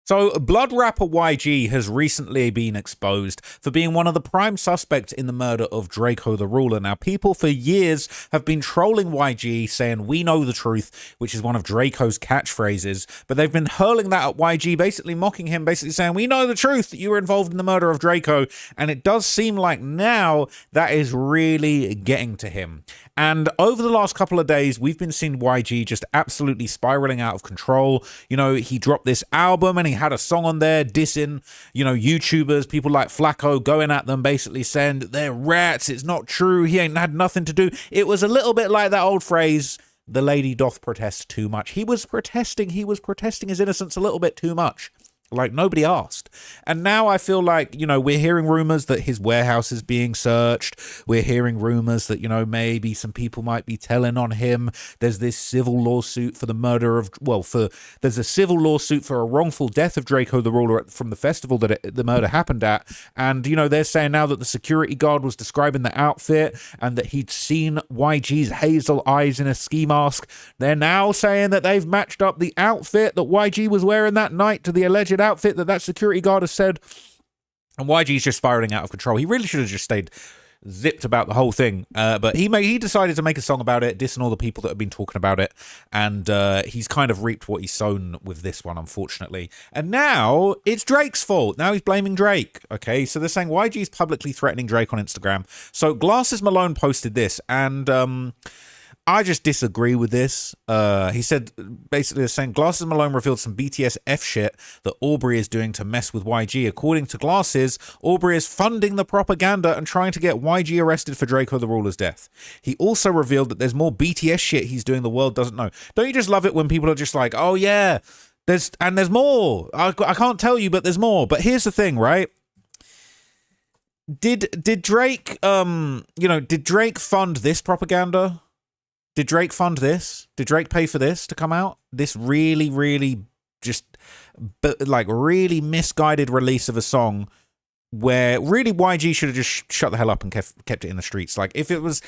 So, Blood rapper YG has recently been exposed for being one of the prime suspects in the murder of Draco the Ruler. Now, people for years have been trolling YG, saying, "We know the truth," which is one of Draco's catchphrases, but they've been hurling that at YG, basically mocking him, basically saying, "We know the truth, that you were involved in the murder of Draco," and it does seem like now that is really getting to him. And over the last couple of days, we've been seeing YG just absolutely spiraling out of control. You know, he dropped this album and he had a song on there dissing, YouTubers, people like Flacco, going at them, basically saying that they're rats, it's not true, he ain't had nothing to do. It was a little bit like that old phrase, "The lady doth protest too much." He was protesting his innocence a little bit too much. Like, nobody asked. And now I feel like, we're hearing rumors that his warehouse is being searched. We're hearing rumors that, maybe some people might be telling on him. There's this civil lawsuit for the murder of, there's a civil lawsuit for a wrongful death of Draco the Ruler from the festival that the murder happened at. And, they're saying now that the security guard was describing the outfit and that he'd seen YG's hazel eyes in a ski mask. They're now saying that they've matched up the outfit that YG was wearing that night to the alleged outfit that security guard has said, and YG's just spiraling out of control. He really should have just stayed zipped about the whole thing, but he decided to make a song about it, dissing all the people that have been talking about it, and he's kind of reaped what he's sown with this one, unfortunately. And now it's Drake's fault. Now he's blaming Drake. Okay, so they're saying YG's publicly threatening Drake on Instagram. So Glasses Malone posted this, and I just disagree with this. He said, basically saying, Glasses Malone revealed some BTS F shit that Aubrey is doing to mess with YG. According to Glasses, Aubrey is funding the propaganda and trying to get YG arrested for Draco the Ruler's death. He also revealed that there's more BTS shit he's doing the world doesn't know. Don't you just love it when people are just like, oh yeah, there's more. I can't tell you, but there's more. But here's the thing, right? Did Drake, did Drake fund this propaganda? Did Drake fund this? Did Drake pay for this to come out? This really, really really misguided release of a song where really YG should have just shut the hell up and kept it in the streets. Like, if it was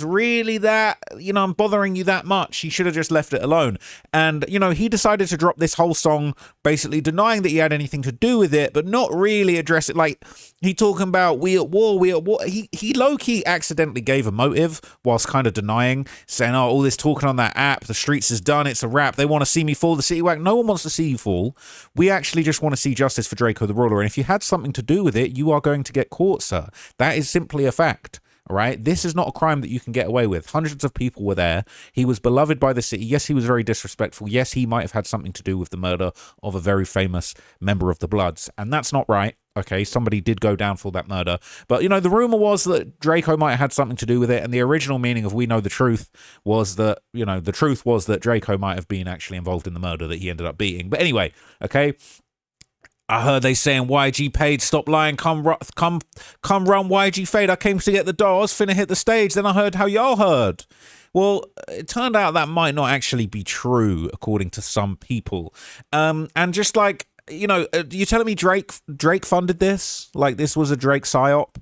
really that, I'm bothering you that much, he should have just left it alone. And, he decided to drop this whole song basically denying that he had anything to do with it, but not really address it. Like, he talking about we at war. He low-key accidentally gave a motive whilst kind of denying, saying, oh, all this talking on that app, the streets is done, it's a wrap, they want to see me fall, the city whack. No one wants to see you fall. We actually just want to see justice for Draco the Ruler. And if you had something to do with it, you are going to get caught, sir. That is simply a fact. All right, this is not a crime that you can get away with. Hundreds of people were there. He was beloved by the city. Yes, he was very disrespectful. Yes, he might have had something to do with the murder of a very famous member of the Bloods, and that's not right. Okay, somebody did go down for that murder. But, the rumor was that Draco might have had something to do with it, and the original meaning of "we know the truth" was that, the truth was that Draco might have been actually involved in the murder that he ended up beating. But anyway, okay, I heard they saying YG paid, stop lying, come run YG fade. I came to get the dough, I was finna hit the stage. Then I heard how y'all heard. Well, it turned out that might not actually be true, according to some people. And just like, you're telling me Drake funded this? Like, this was a Drake psyop?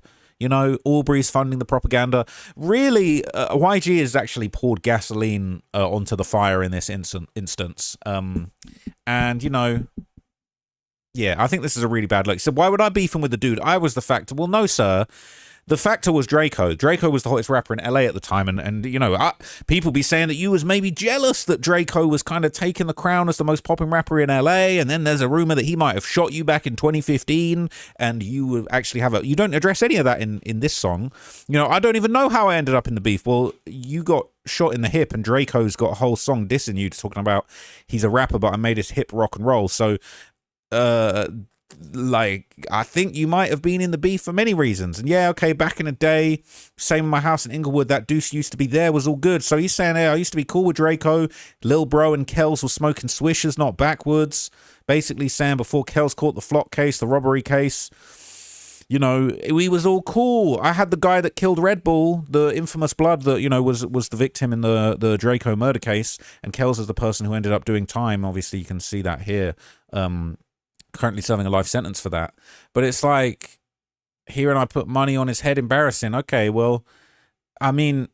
Aubrey's funding the propaganda. Really, YG has actually poured gasoline onto the fire in this instance. And, yeah, I think this is a really bad look. So why would I beef him with the dude? I was the factor. Well, no, sir. The factor was Draco. Draco was the hottest rapper in LA at the time. And people be saying that you was maybe jealous that Draco was kind of taking the crown as the most popping rapper in LA. And then there's a rumor that he might have shot you back in 2015. And you would actually you don't address any of that in this song. I don't even know how I ended up in the beef. Well, you got shot in the hip and Draco's got a whole song dissing you, talking about he's a rapper, but I made his hip rock and roll. So, I think you might have been in the beef for many reasons. And yeah, okay, back in the day, same in my house in Inglewood, that Deuce used to be there, was all good. So he's saying, hey, I used to be cool with Draco, Lil Bro and Kels were smoking swishers, not backwoods. Basically saying before Kels caught the Flock case, the robbery case, we was all cool. I had the guy that killed Red Bull, the infamous Blood that, was the victim in the Draco murder case. And Kels is the person who ended up doing time. Obviously, you can see that here. Currently serving a life sentence for that. But it's like, here and I put money on his head, embarrassing. Okay, well, I mean,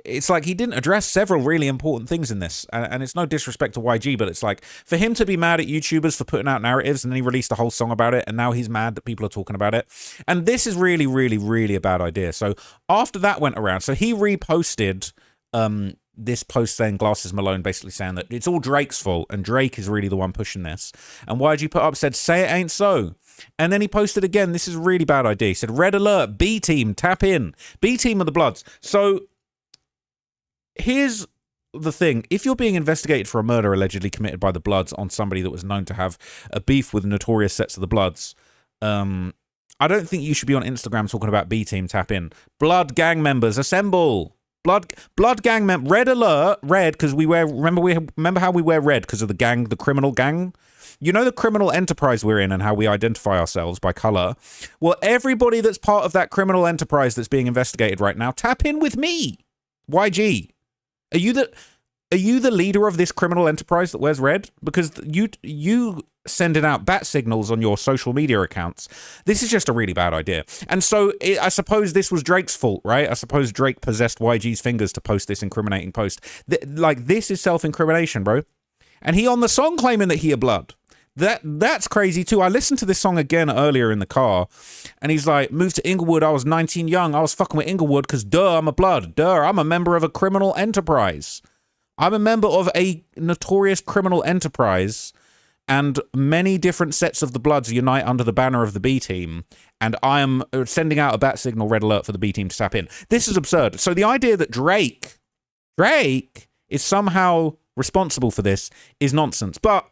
it's like he didn't address several really important things in this, and it's no disrespect to YG, but it's like for him to be mad at YouTubers for putting out narratives, and then he released a whole song about it, and now he's mad that people are talking about it, and this is really, really, really a bad idea. So after that went around, so he reposted this post saying Glasses Malone, basically saying that it's all Drake's fault, and Drake is really the one pushing this. And YG put up, said, "Say it ain't so." And then he posted again, this is a really bad idea. He said, "Red alert, B team, tap in. B team of the Bloods." So here's the thing. If you're being investigated for a murder allegedly committed by the Bloods on somebody that was known to have a beef with notorious sets of the Bloods, I don't think you should be on Instagram talking about B team, tap in. Blood gang members, assemble. Blood gang red alert, red, because remember how we wear red because of the gang, the criminal gang? You know the criminal enterprise we're in and how we identify ourselves by color? Well, everybody that's part of that criminal enterprise that's being investigated right now, tap in with me. YG. Are you the leader of this criminal enterprise that wears red? Because you sending out bat signals on your social media accounts. This is just a really bad idea. And so I suppose this was Drake's fault, right? I suppose Drake possessed YG's fingers to post this incriminating post. This is self-incrimination, bro. And he on the song claiming that he a blood. That's crazy too. I listened to this song again earlier in the car, and he's like, "Moved to Inglewood, I was 19 young. I was fucking with Inglewood because duh, I'm a blood. Duh, I'm a member of a criminal enterprise. I'm a member of a notorious criminal enterprise, and many different sets of the Bloods unite under the banner of the B team, and I am sending out a bat signal, red alert, for the B team to tap in." This is absurd. So the idea that Drake is somehow responsible for this is nonsense. But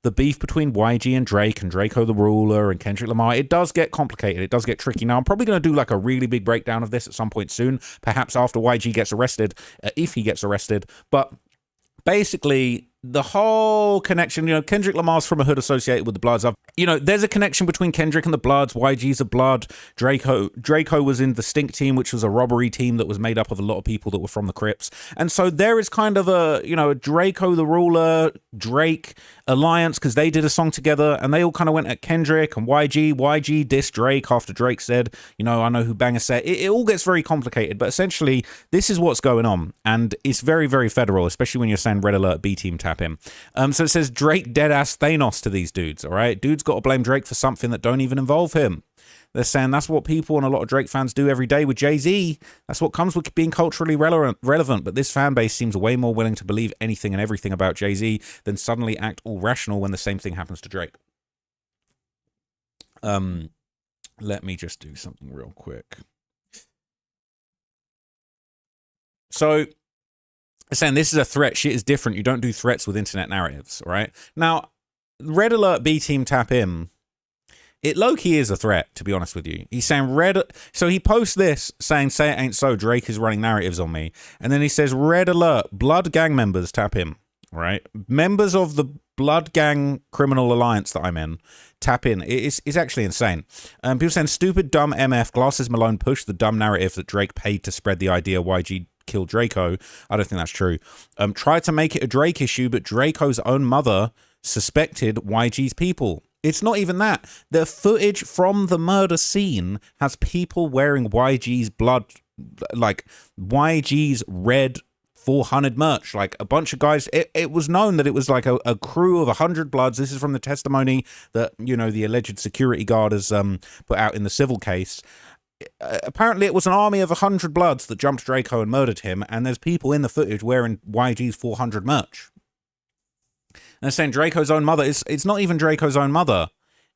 the beef between YG and Drake and Draco the Ruler and Kendrick Lamar, it does get complicated. It does get tricky. Now, I'm probably going to do like a really big breakdown of this at some point soon, perhaps after YG gets arrested, if he gets arrested. But basically, the whole connection, Kendrick Lamar's from a hood associated with the Bloods. There's a connection between Kendrick and the Bloods. YG's a Blood. Draco was in the Stink team, which was a robbery team that was made up of a lot of people that were from the Crips. And so there is kind of a Draco the Ruler, Drake alliance, because they did a song together and they all kind of went at Kendrick and YG. YG dissed Drake after Drake said, I know who Banger said. It all gets very complicated, but essentially this is what's going on. And it's very, very federal, especially when you're saying red alert, B team, tap him. So it says Drake deadass Thanos to these dudes, all right? Dudes got to blame Drake for something that don't even involve him. They're saying that's what people and a lot of Drake fans do every day with Jay-Z. That's what comes with being culturally relevant. But this fan base seems way more willing to believe anything and everything about Jay-Z than suddenly act all rational when the same thing happens to Drake. Let me just do something real quick. So, saying this is a threat. Shit is different. You don't do threats with internet narratives, all right? Now, red alert, B team, tap in. It low-key is a threat, to be honest with you. He's saying so he posts this saying, "Say it ain't so, Drake is running narratives on me." And then he says, "Red alert, Blood gang members, tap in." Right? Members of the Blood gang criminal alliance that I'm in, tap in. It's actually insane. People saying, "Stupid, dumb MF, Glasses Malone pushed the dumb narrative that Drake paid to spread the idea YG killed Draco." I don't think that's true. Tried to make it a Drake issue, but Draco's own mother suspected YG's people. It's not even that. The footage from the murder scene has people wearing YG's blood, like YG's red 400 merch, like a bunch of guys. It was known that it was like a crew of 100 Bloods. This is from the testimony that, the alleged security guard has put out in the civil case. Apparently it was an army of 100 Bloods that jumped Draco and murdered him, and there's people in the footage wearing YG's 400 merch. And they're saying Draco's own mother. It's not even Draco's own mother.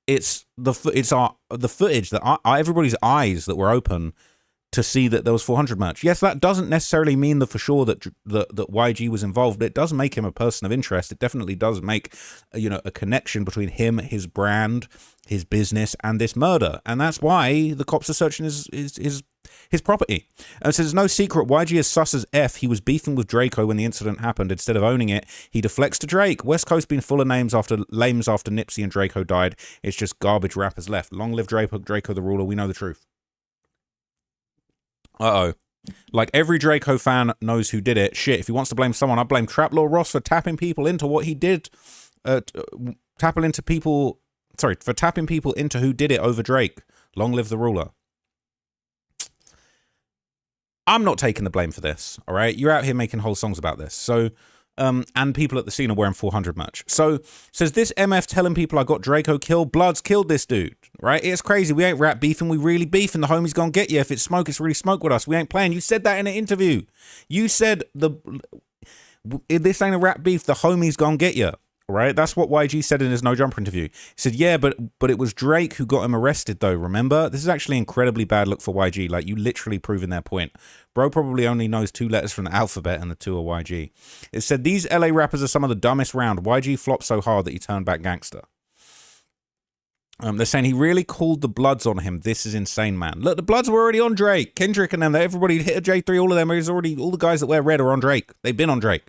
It's the footage that everybody's eyes that were open to see that there was 400 merch. Yes, that doesn't necessarily mean for sure that YG was involved, but it does make him a person of interest. It definitely does make a connection between him, his brand, his business, and this murder. And that's why the cops are searching his property. And it says, "No secret, YG is sus as F. He was beefing with Draco when the incident happened. Instead of owning it, he deflects to Drake. West Coast been full of lames after Nipsey and Draco died. It's just garbage rappers left. Long live Draco the Ruler. We know the truth." Uh-oh. Like, every Draco fan knows who did it. Shit, if he wants to blame someone, I blame Traplaw Ross for tapping people into what he did. For tapping people into who did it over Drake. Long live the ruler. I'm not taking the blame for this, all right? You're out here making whole songs about this. So, and people at the scene are wearing 400 merch. So, says this MF telling people I got Draco killed. Bloods killed this dude, right? It's crazy. We ain't rap beefing. We really beefing. The homies gonna get you. If it's smoke, it's really smoke with us. We ain't playing. You said that in an interview. You said this ain't a rap beef. The homies gonna get you. Right, that's what YG said in his No Jumper interview. He said, "Yeah, but it was Drake who got him arrested, though. Remember, this is actually incredibly bad look for YG. Like, you literally proving their point. Bro probably only knows 2 letters from the alphabet, and the 2 are YG." It said these LA rappers are some of the dumbest round. YG flopped so hard that he turned back gangster. They're saying he really called the Bloods on him. This is insane, man. Look, the Bloods were already on Drake. Kendrick and them, everybody hit a J3, all of them. Is already, all the guys that wear red are on Drake. They've been on Drake.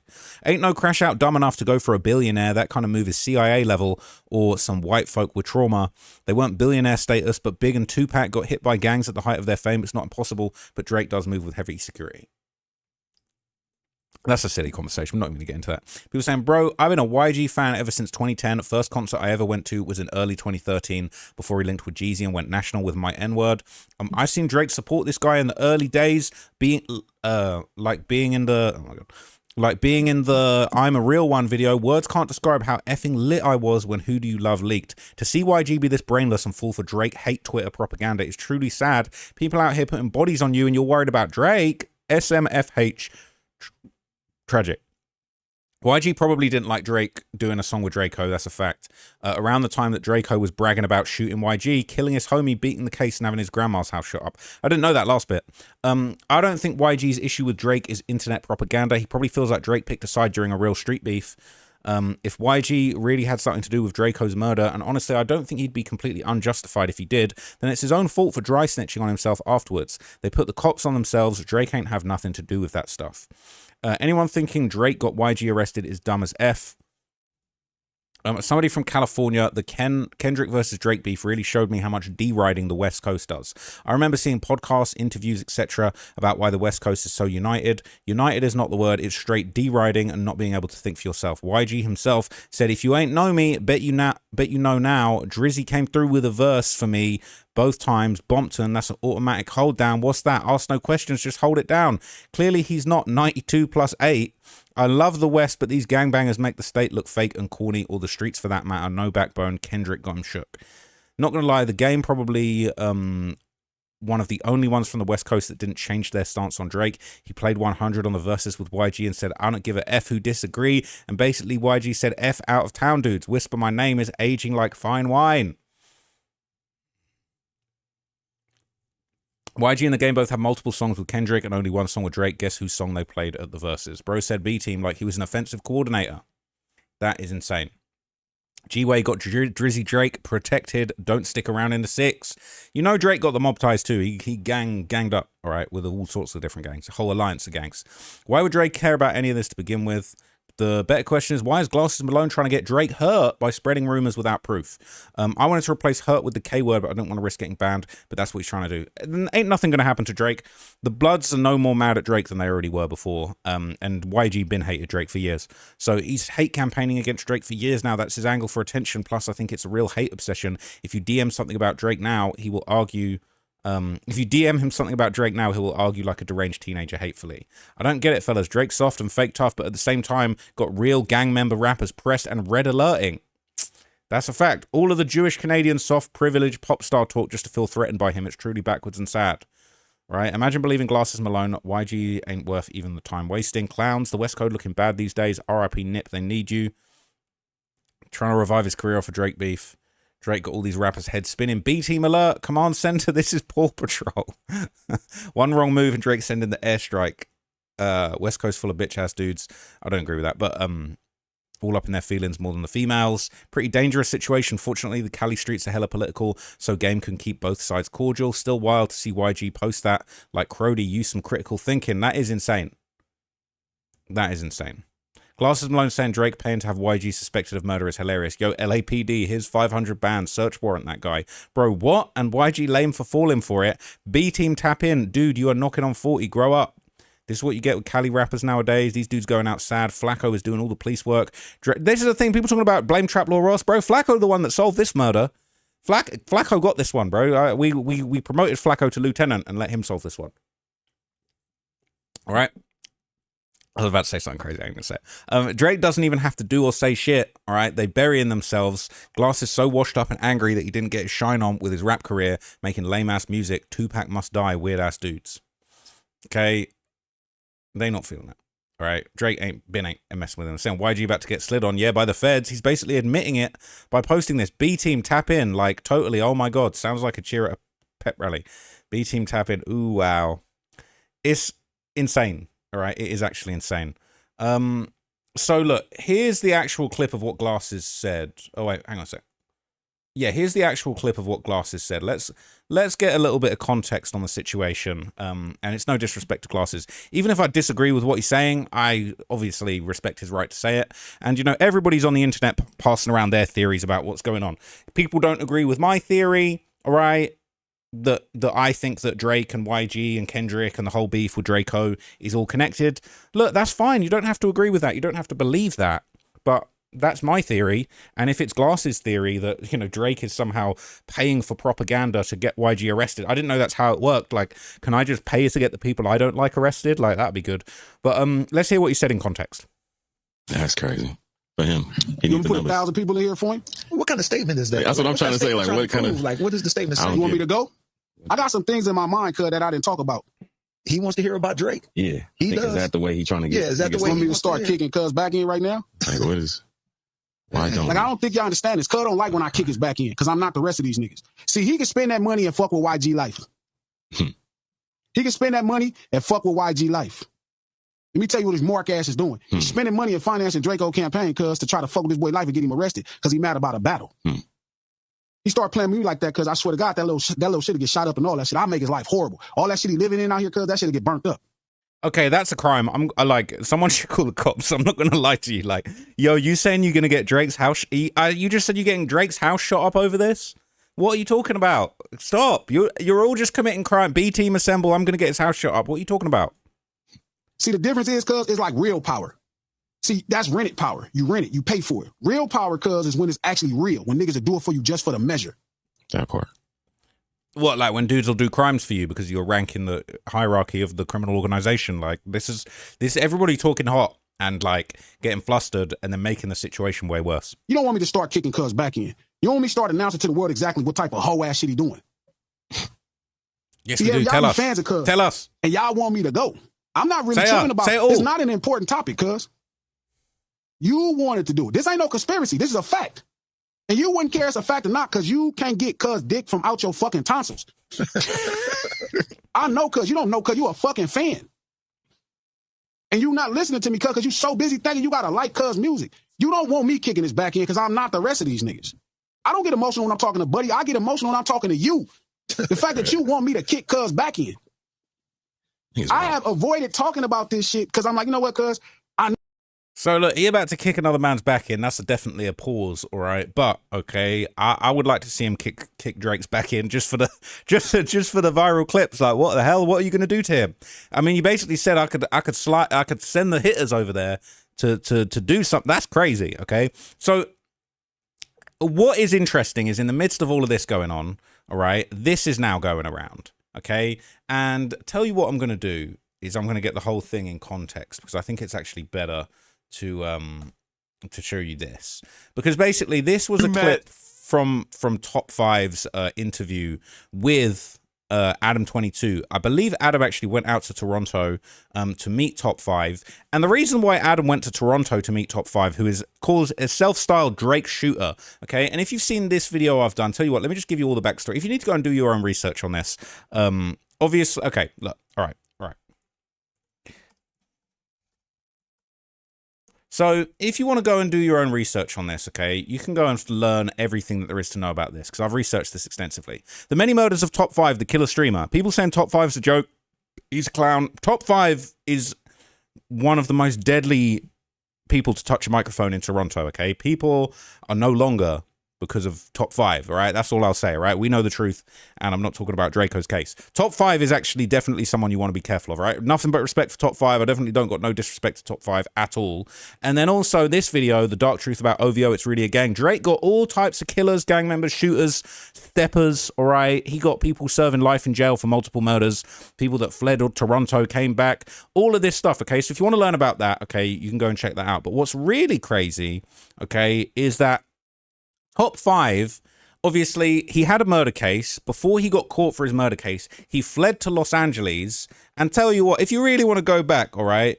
Ain't no crash out dumb enough to go for a billionaire. That kind of move is CIA level or some white folk with trauma. They weren't billionaire status, but Big and Tupac got hit by gangs at the height of their fame. It's not impossible, but Drake does move with heavy security. That's a silly conversation. I'm not even going to get into that. People saying, bro, I've been a YG fan ever since 2010. First concert I ever went to was in early 2013 before he linked with Jeezy and went national with My N-Word. I've seen Drake support this guy in the early days, being in the I'm a Real One video. Words can't describe how effing lit I was when Who Do You Love leaked. To see YG be this brainless and fall for Drake hate Twitter propaganda is truly sad. People out here putting bodies on you and you're worried about Drake. SMFH. Tragic. YG probably didn't like Drake doing a song with Draco, that's a fact. Around the time that Draco was bragging about shooting YG, killing his homie, beating the case, and having his grandma's house shut up. I didn't know that last bit. I don't think YG's issue with Drake is internet propaganda. He probably feels like Drake picked a side during a real street beef. If YG really had something to do with Draco's murder, and honestly, I don't think he'd be completely unjustified if he did, then it's his own fault for dry snitching on himself afterwards. They put the cops on themselves. Drake ain't have nothing to do with that stuff. Anyone thinking Drake got YG arrested is dumb as F. Somebody from California, the Kendrick versus Drake beef really showed me how much deriding the West Coast does. I remember seeing podcasts, interviews, etc. about why the West Coast is so united. United is not the word, it's straight deriding and not being able to think for yourself. YG himself said, if you ain't know me, bet you know now. Drizzy came through with a verse for me both times. Bompton, that's an automatic hold down. What's that? Ask no questions, just hold it down. Clearly he's not 92 plus 8. I love the West, but these gangbangers make the state look fake and corny, or the streets for that matter. No backbone. Kendrick got him shook. Not gonna lie, the game probably one of the only ones from the West Coast that didn't change their stance on Drake. He played 100 on the verses with YG and said, I don't give a F who disagree. And basically YG said, F out of town dudes. Whisper my name is aging like fine wine. YG and the game both have multiple songs with Kendrick and only one song with Drake. Guess whose song they played at the verses? Bro said B-Team like he was an offensive coordinator. That is insane. G-Way got Drizzy Drake protected. Don't stick around in the 6. You know Drake got the mob ties too. He ganged up, all right, with all sorts of different gangs. A whole alliance of gangs. Why would Drake care about any of this to begin with? The better question is, why is Glasses Malone trying to get Drake hurt by spreading rumors without proof? I wanted to replace hurt with the K word, but I don't want to risk getting banned. But that's what he's trying to do. Ain't nothing going to happen to Drake. The Bloods are no more mad at Drake than they already were before. And YG been hated Drake for years. So he's hate campaigning against Drake for years now. That's his angle for attention. Plus, I think it's a real hate obsession. If you DM something about Drake now, he will argue... if you DM him something about Drake now, he will argue like a deranged teenager hatefully. I don't get it, fellas. Drake's soft and fake tough, but at the same time, got real gang member rappers pressed and red alerting. That's a fact. All of the Jewish Canadian soft privileged pop star talk just to feel threatened by him. It's truly backwards and sad. Right? Imagine believing Glasses Malone. YG ain't worth even the time wasting. Clowns, the West Coast looking bad these days. RIP Nip, they need you. Trying to revive his career off a Drake beef. Drake got all these rappers head spinning. B-Team alert. Command center. This is Paw Patrol. One wrong move and Drake sending the airstrike. West Coast full of bitch ass dudes. I don't agree with that, but all up in their feelings more than the females. Pretty dangerous situation. Fortunately, the Cali streets are hella political, so game can keep both sides cordial. Still wild to see YG post that. Like Crody, use some critical thinking. That is insane. That is insane. Glasses Malone saying Drake paying to have YG suspected of murder is hilarious. Yo, LAPD, here's 500 bands. Search warrant that guy. Bro, what? And YG lame for falling for it. B-Team tap in. Dude, you are knocking on 40. Grow up. This is what you get with Cali rappers nowadays. These dudes going out sad. Flacco is doing all the police work. This is the thing. People talking about blame Trap Law Ross. Bro, Flacco the one that solved this murder. Flacco got this one, bro. We promoted Flacco to lieutenant and let him solve this one. All right. I was about to say something crazy. I ain't gonna say it. Drake doesn't even have to do or say shit. All right, they bury in themselves. Glass is so washed up and angry that he didn't get his shine on with his rap career, making lame ass music. Tupac must die. Weird ass dudes. Okay, they not feeling it. All right, Drake ain't messing with him. Saying YG about to get slid on, yeah, by the feds. He's basically admitting it by posting this. B Team tap in, like totally. Oh my god, sounds like a cheer at a pep rally. B Team tap in. Ooh wow, it's insane. All right, it is actually insane. So look, here's the actual clip of what Glasses said. Oh wait, hang on a sec. Yeah, here's the actual clip of what Glasses said. Let's get a little bit of context on the situation. And it's no disrespect to Glasses. Even if I disagree with what he's saying, I obviously respect his right to say it. And, you know, everybody's on the internet passing around their theories about what's going on. People don't agree with my theory, all right? That I think that Drake and YG and Kendrick and the whole beef with Draco is all connected. Look, that's fine. You don't have to agree with that. You don't have to believe that. But that's my theory. And if it's Glass's theory that, you know, Drake is somehow paying for propaganda to get YG arrested, I didn't know that's how it worked. Like, can I just pay to get the people I don't like arrested? Like, that'd be good. But let's hear what he said in context. That's crazy. For him, he you put 1,000 people in here for him? What kind of statement is that? That's what I'm trying to say. Like, what kind of, like, what does the statement say? You want me to go? I got some things in my mind, cuz, that I didn't talk about. He wants to hear about Drake. Yeah, he does. Is that the way he's trying to get? Yeah, is that the way want me to start kicking cuz back in right now? Like, what is? Why don't? Like, I don't think y'all understand this. Cuz don't like when I kick his back in, because I'm not the rest of these niggas. See, he can spend that money and fuck with YG Life. He can spend that money and fuck with YG Life. Let me tell you what his mark ass is doing. He's spending money and financing Draco campaign, cuz, to try to fuck with his boy Life and get him arrested, because he mad about a battle. He started playing me like that, cuz I swear to God, that little shit to get shot up and all that shit. I'll make his life horrible. All that shit he living in out here, cuz, that shit get burnt up. Okay, that's a crime. I like, someone should call the cops. I'm not gonna lie to you. Like, yo, you saying you're gonna get Drake's house? You just said you're getting Drake's house shot up over this? What are you talking about? Stop! You're all just committing crime. B Team assemble. I'm gonna get his house shot up. What are you talking about? See, the difference is, cuz, it's like real power. See, that's rented power. You rent it, you pay for it. Real power, cuz, is when it's actually real. When niggas will do it for you just for the measure. That part. What, like when dudes will do crimes for you because you're ranking the hierarchy of the criminal organization? Like, this everybody talking hot and like getting flustered and then making the situation way worse. You don't want me to start kicking cuz back in. You want me to start announcing to the world exactly what type of hoe ass shit he doing. Yes, we do. Tell us. Fans of cuz. Tell us. And y'all want me to go. I'm not really tripping about it. It's not an important topic, cuz. You wanted to do it. This ain't no conspiracy. This is a fact. And you wouldn't care it's a fact or not, because you can't get cuz dick from out your fucking tonsils. I know, cuz. You don't know, cuz you a fucking fan. And you not listening to me, cuz you so busy thinking you gotta like cuz music. You don't want me kicking this back in, because I'm not the rest of these niggas. I don't get emotional when I'm talking to Buddy. I get emotional when I'm talking to you. The fact that you want me to kick cuz back in. I have avoided talking about this shit because I'm like, you know what, cuz? So look, he about to kick another man's back in. That's definitely a pause, all right. But okay, I would like to see him kick Drake's back in just for the just for the viral clips. Like, what the hell? What are you gonna do to him? I mean, you basically said I could send the hitters over there to do something. That's crazy. Okay, so what is interesting is in the midst of all of this going on, all right, this is now going around. Okay, and tell you what I'm gonna do is I'm gonna get the whole thing in context, because I think it's actually better to show you this, because basically this was a clip from Top 5's interview with Adam 22. I believe Adam actually went out to Toronto to meet Top 5, and the reason why Adam went to Toronto to meet Top 5, who is called a self-styled Drake shooter, okay? And if you've seen this video I've done, tell you what, let me just give you all the backstory. If you need to go and do your own research on this, obviously, okay, look, all right. So if you want to go and do your own research on this, okay, you can go and learn everything that there is to know about this, because I've researched this extensively. The many murders of Top 5, the killer streamer. People saying Top 5's a joke. He's a clown. Top 5 is one of the most deadly people to touch a microphone in Toronto, okay? People are no longer, because of Top 5, all right? That's all I'll say, all right? We know the truth, and I'm not talking about Draco's case. Top 5 is actually definitely someone you want to be careful of, all right? Nothing but respect for Top 5. I definitely don't got no disrespect to Top 5 at all. And then also this video, The Dark Truth About OVO, It's Really a Gang. Drake got all types of killers, gang members, shooters, steppers, all right? He got people serving life in jail for multiple murders, people that fled or Toronto, came back, all of this stuff, okay? So if you want to learn about that, okay, you can go and check that out. But what's really crazy, okay, is that Top 5, obviously, he had a murder case. Before he got caught for his murder case, he fled to Los Angeles. And tell you what, if you really want to go back, all right,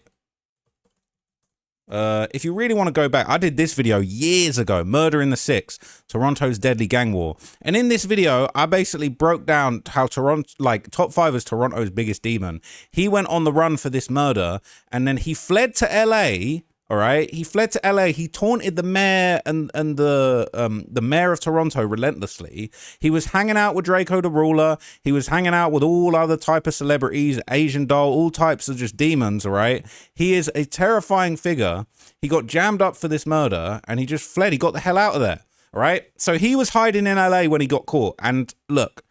if you really want to go back, I did this video years ago, Murder in the Six, Toronto's Deadly Gang War. And in this video, I basically broke down how Toronto, like, Top 5 is Toronto's biggest demon. He went on the run for this murder, and then he fled to LA. All right, he fled to LA. He taunted the mayor and the mayor of Toronto relentlessly. He was hanging out with Draco the Ruler. He was hanging out with all other type of celebrities, Asian doll, all types of just demons. All right, he is a terrifying figure. He got jammed up for this murder, and he just fled. He got the hell out of there. All right, so he was hiding in LA when he got caught. And look,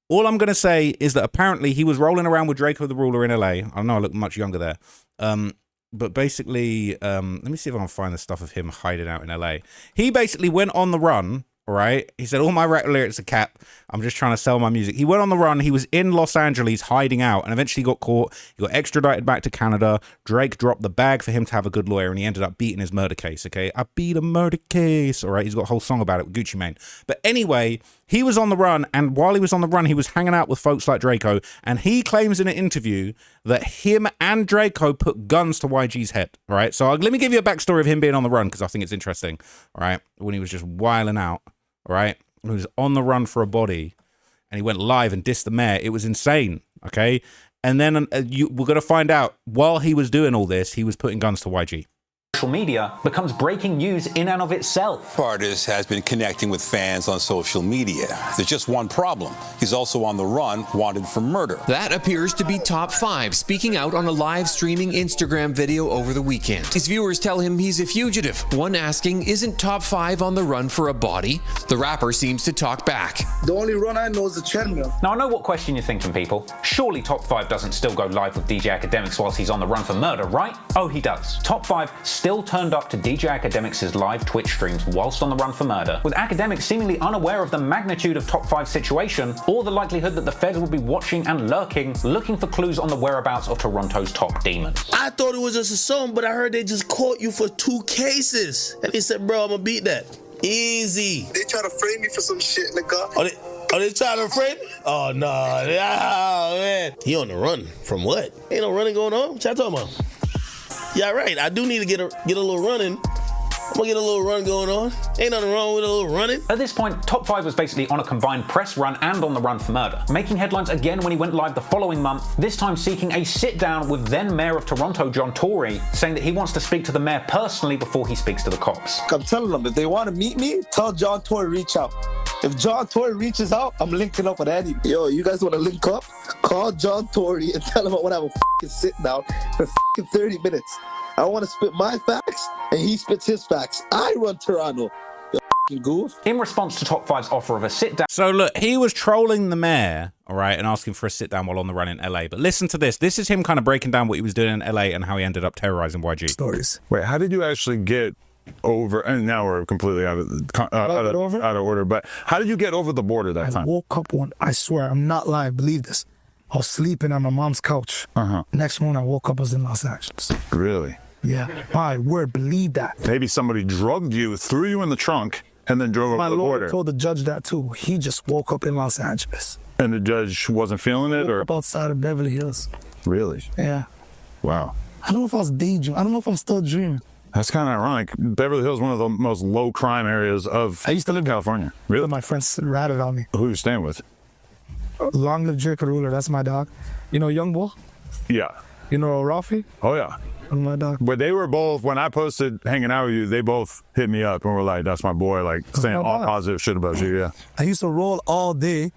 all I'm gonna say is that apparently he was rolling around with Draco the Ruler in LA. I know I look much younger there. But basically, let me see if I can find the stuff of him hiding out in LA. He basically went on the run, all right? He said, all my rap lyrics are cap. I'm just trying to sell my music. He went on the run. He was in Los Angeles hiding out and eventually got caught. He got extradited back to Canada. Drake dropped the bag for him to have a good lawyer, and he ended up beating his murder case, okay? I beat a murder case, all right? He's got a whole song about it with Gucci Mane. But anyway, he was on the run, and while he was on the run, he was hanging out with folks like Draco, and he claims in an interview that him and Draco put guns to YG's head, all right? So let me give you a backstory of him being on the run, because I think it's interesting, all right? When he was just wilding out, all right? He was on the run for a body, and he went live and dissed the mayor. It was insane, okay? And then we're going to find out, while he was doing all this, he was putting guns to YG. Social media becomes breaking news in and of itself. Artist has been connecting with fans on social media. There's just one problem. He's also on the run, wanted for murder. That appears to be Top 5, speaking out on a live streaming Instagram video over the weekend. His viewers tell him he's a fugitive. One asking, isn't Top 5 on the run for a body? The rapper seems to talk back. The only run I know is the treadmill. Now, I know what question you're thinking, people. Surely Top 5 doesn't still go live with DJ Akademiks whilst he's on the run for murder, right? Oh, he does. Top 5 still turned up to DJ Akademiks' live Twitch streams whilst on the run for murder, with Akademiks seemingly unaware of the magnitude of Top 5's situation or the likelihood that the feds will be watching and lurking, looking for clues on the whereabouts of Toronto's top demons. I thought it was just a song, but I heard they just caught you for 2 cases. And he said, bro, I'm gonna beat that. Easy. They try to frame me for some shit, nigga. Oh, they trying to frame me? Oh, no. Oh, man. He on the run. From what? Ain't no running going on. What y'all talking about? Yeah, right. I do need to get a little running. I'm gonna get a little run going on. Ain't nothing wrong with a little running. At this point, Top 5 was basically on a combined press run and on the run for murder, making headlines again when he went live the following month, this time seeking a sit-down with then Mayor of Toronto, John Tory, saying that he wants to speak to the mayor personally before he speaks to the cops. I'm telling them, if they want to meet me, tell John Tory reach out. If John Tory reaches out, I'm linking up with Eddie. Yo, you guys want to link up? Call John Tory and tell him I want to have a f***ing sit-down for 30 minutes. I want to spit my facts, and he spits his facts. I run Toronto. You f***ing goof. In response to Top 5's offer of a sit-down... So look, he was trolling the mayor, all right, and asking for a sit-down while on the run in LA. But listen to this. This is him kind of breaking down what he was doing in LA and how he ended up terrorizing YG. Stories. Wait, how did you actually get over, and now we're completely out of order, but how did you get over the border that time? I woke up I swear, I'm not lying, believe this. I was sleeping on my mom's couch. Next morning, I woke up, I was in Los Angeles. Really? Yeah, my word, believe that. Maybe somebody drugged you, threw you in the trunk, and then drove over the border. My lawyer told the judge that too. He just woke up in Los Angeles. And the judge wasn't feeling it, or? Up outside of Beverly Hills. Really? Yeah. Wow. I don't know if I was daydreaming. I don't know if I'm still dreaming. That's kind of ironic. Beverly Hills is one of the most low crime areas of I used to live in California. Really? My friends ratted on me. Who are you staying with? Long live Draco Ruler, that's my dog. You know Young Bull? Yeah. You know Rafi? Oh, yeah. My dog. But they were both, when I posted hanging out with you, they both hit me up and were like, that's my boy, like saying all positive shit about you, yeah. I used to roll all day.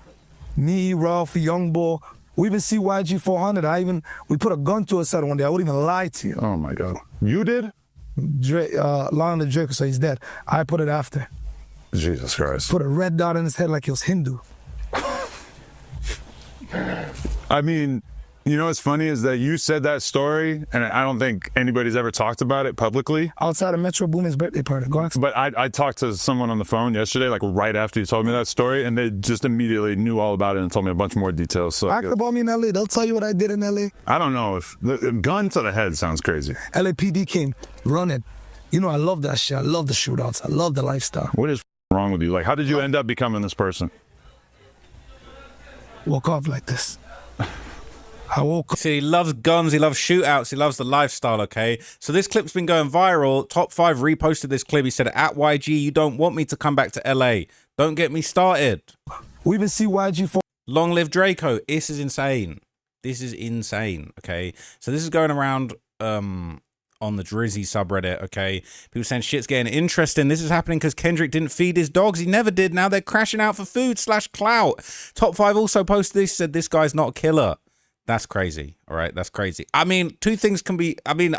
Me, Ralph, Young Bull. We even see YG 400. We put a gun to his head one day. I wouldn't even lie to you. Oh my God. You did? Long live Draco, so he's dead. I put it after. Jesus Christ. Put a red dot in his head like he was Hindu. I mean, you know what's funny is that you said that story, and I don't think anybody's ever talked about it publicly. Outside of Metro Boomin's birthday party. Go ahead. But I talked to someone on the phone yesterday, like right after you told me that story, and they just immediately knew all about it and told me a bunch more details. So Ask about me in LA. They'll tell you what I did in LA. I don't know if the gun to the head sounds crazy. LAPD came running. You know, I love that shit. I love the shootouts. I love the lifestyle. What is wrong with you? Like, how did you end up becoming this person? Woke up like this. I woke up. See, he loves guns, he loves shootouts, he loves the lifestyle, okay? So this clip's been going viral. Top 5 reposted this clip. He said, at YG, you don't want me to come back to LA. Don't get me started. We even see YG for long live Draco. This is insane. This is insane, okay? So this is going around on the Drizzy subreddit, okay? People saying shit's getting interesting. This is happening because Kendrick didn't feed his dogs. He never did. Now they're crashing out for food / clout. Top 5 also posted this, said this guy's not a killer. That's crazy, all right? That's crazy. I mean, two things can be, I mean,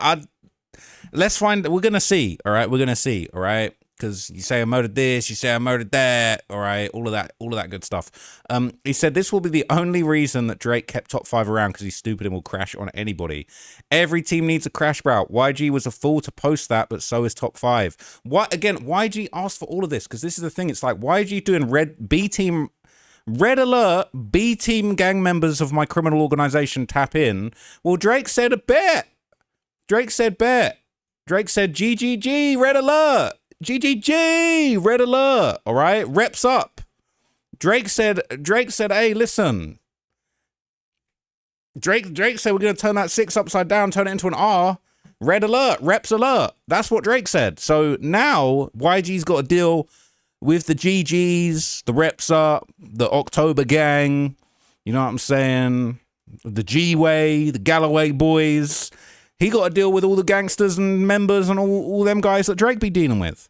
let's find, we're going to see, all right? We're going to see, all right? Because you say I murdered this, you say I murdered that, all right? All of that good stuff. He said this will be the only reason that Drake kept Top 5 around because he's stupid and will crash on anybody. Every team needs a crash route. YG was a fool to post that, but so is Top 5. What, again, YG asked for all of this because this is the thing. It's like, YG doing Red alert, B team gang members of my criminal organization tap in. Well, Drake said a bet. Drake said bet. Drake said GGG, red alert. GGG, red alert. All right, reps up. Drake said, hey, listen. Drake said we're going to turn that 6 upside down, turn it into an R. Red alert, reps alert. That's what Drake said. So now YG's got a deal with the GGs, the Reps Up, the October Gang, you know what I'm saying? The G-Way, the Galloway boys. He got to deal with all the gangsters and members and all them guys that Drake be dealing with.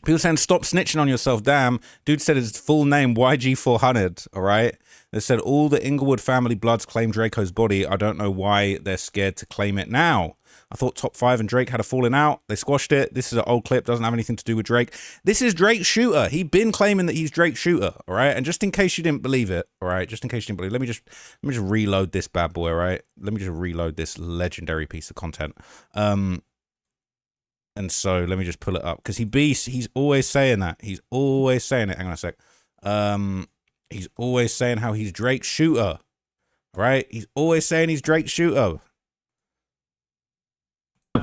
People saying, stop snitching on yourself, damn. Dude said his full name, YG400, all right? They said all the Inglewood family bloods claim Draco's body. I don't know why they're scared to claim it now. I thought Top 5 and Drake had a falling out. They squashed it. This is an old clip. Doesn't have anything to do with Drake. This is Drake's shooter. He'd been claiming that he's Drake's shooter, all right? And just in case you didn't believe it, all right? Just in case you didn't believe it, let me just reload this bad boy, all right? Let me just reload this legendary piece of content. And so let me just pull it up because he's always saying that. He's always saying it. Hang on a sec. He's always saying how he's Drake's shooter, right? He's always saying he's Drake's shooter.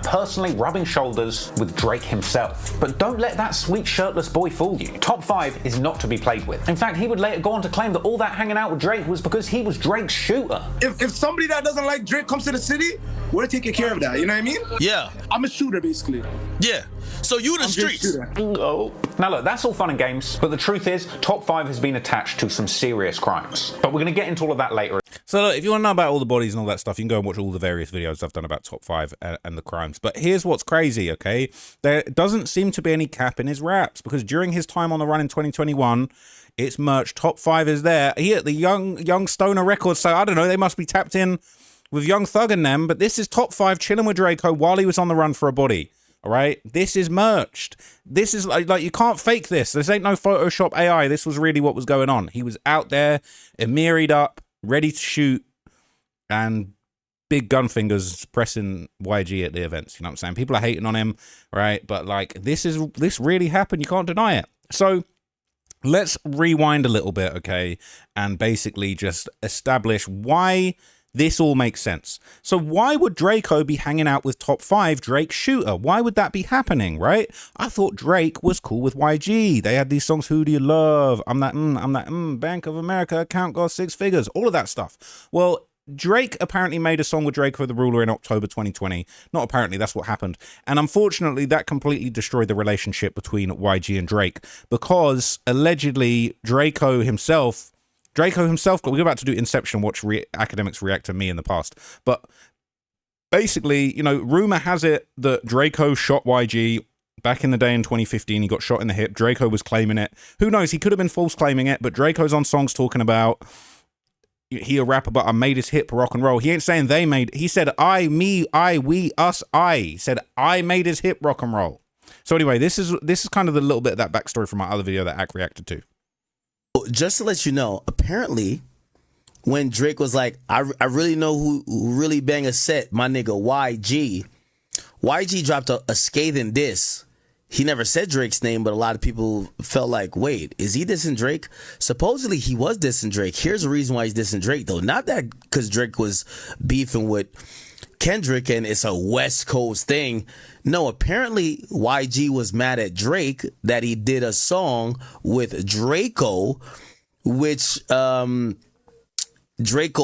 Personally rubbing shoulders with Drake himself. But don't let that sweet shirtless boy fool you. Top 5 is not to be played with. In fact, he would later go on to claim that all that hanging out with Drake was because he was Drake's shooter. If somebody that doesn't like Drake comes to the city, we're taking care of that, you know what I mean? Yeah. I'm a shooter, basically. Yeah. So you the streets. Bingo. Now look, that's all fun and games, but the truth is, Top 5 has been attached to some serious crimes. But we're going to get into all of that later. So look, if you want to know about all the bodies and all that stuff, you can go and watch all the various videos I've done about Top 5 and the crimes. But here's what's crazy, okay? There doesn't seem to be any cap in his raps because during his time on the run in 2021, it's merch. Top 5 is there. He at the Young Stoner Records, so I don't know, they must be tapped in with Young Thug and them, but this is Top 5 chilling with Draco while he was on the run for a body. All right, this is merged. This is like you can't fake this. This ain't no Photoshop AI. This was really what was going on. He was out there, emiried up, ready to shoot, and big gun fingers pressing YG at the events. You know what I'm saying? People are hating on him, right? But like this really happened. You can't deny it. So let's rewind a little bit, okay, and basically just establish why this all makes sense. So why would Draco be hanging out with Top 5 Drake shooter? Why would that be happening, right? I thought Drake was cool with YG. They had these songs, Who Do You Love? I'm that, Bank of America, account got 6 figures, all of that stuff. Well, Drake apparently made a song with Draco the Ruler in October 2020. Not apparently, that's what happened. And unfortunately, that completely destroyed the relationship between YG and Drake because allegedly Draco himself, we're about to do Inception, watch academics react to me in the past. But basically, you know, rumor has it that Draco shot YG back in the day in 2015. He got shot in the hip. Draco was claiming it. Who knows? He could have been false claiming it, but Draco's on songs talking about he a rapper, but I made his hip rock and roll. He ain't saying they made. He said I, me, I, we, us, I. He said I made his hip rock and roll. So anyway, this is kind of the little bit of that backstory from my other video that Ak reacted to. Just to let you know, apparently, when Drake was like, I really know who really bang a set, my nigga YG. YG dropped a scathing diss. He never said Drake's name, but a lot of people felt like, wait, is he dissing Drake? Supposedly he was dissing Drake. Here's the reason why he's dissing Drake, though. Not that because Drake was beefing with Kendrick and it's a West Coast thing. No, apparently YG was mad at Drake that he did a song with Draco, which Draco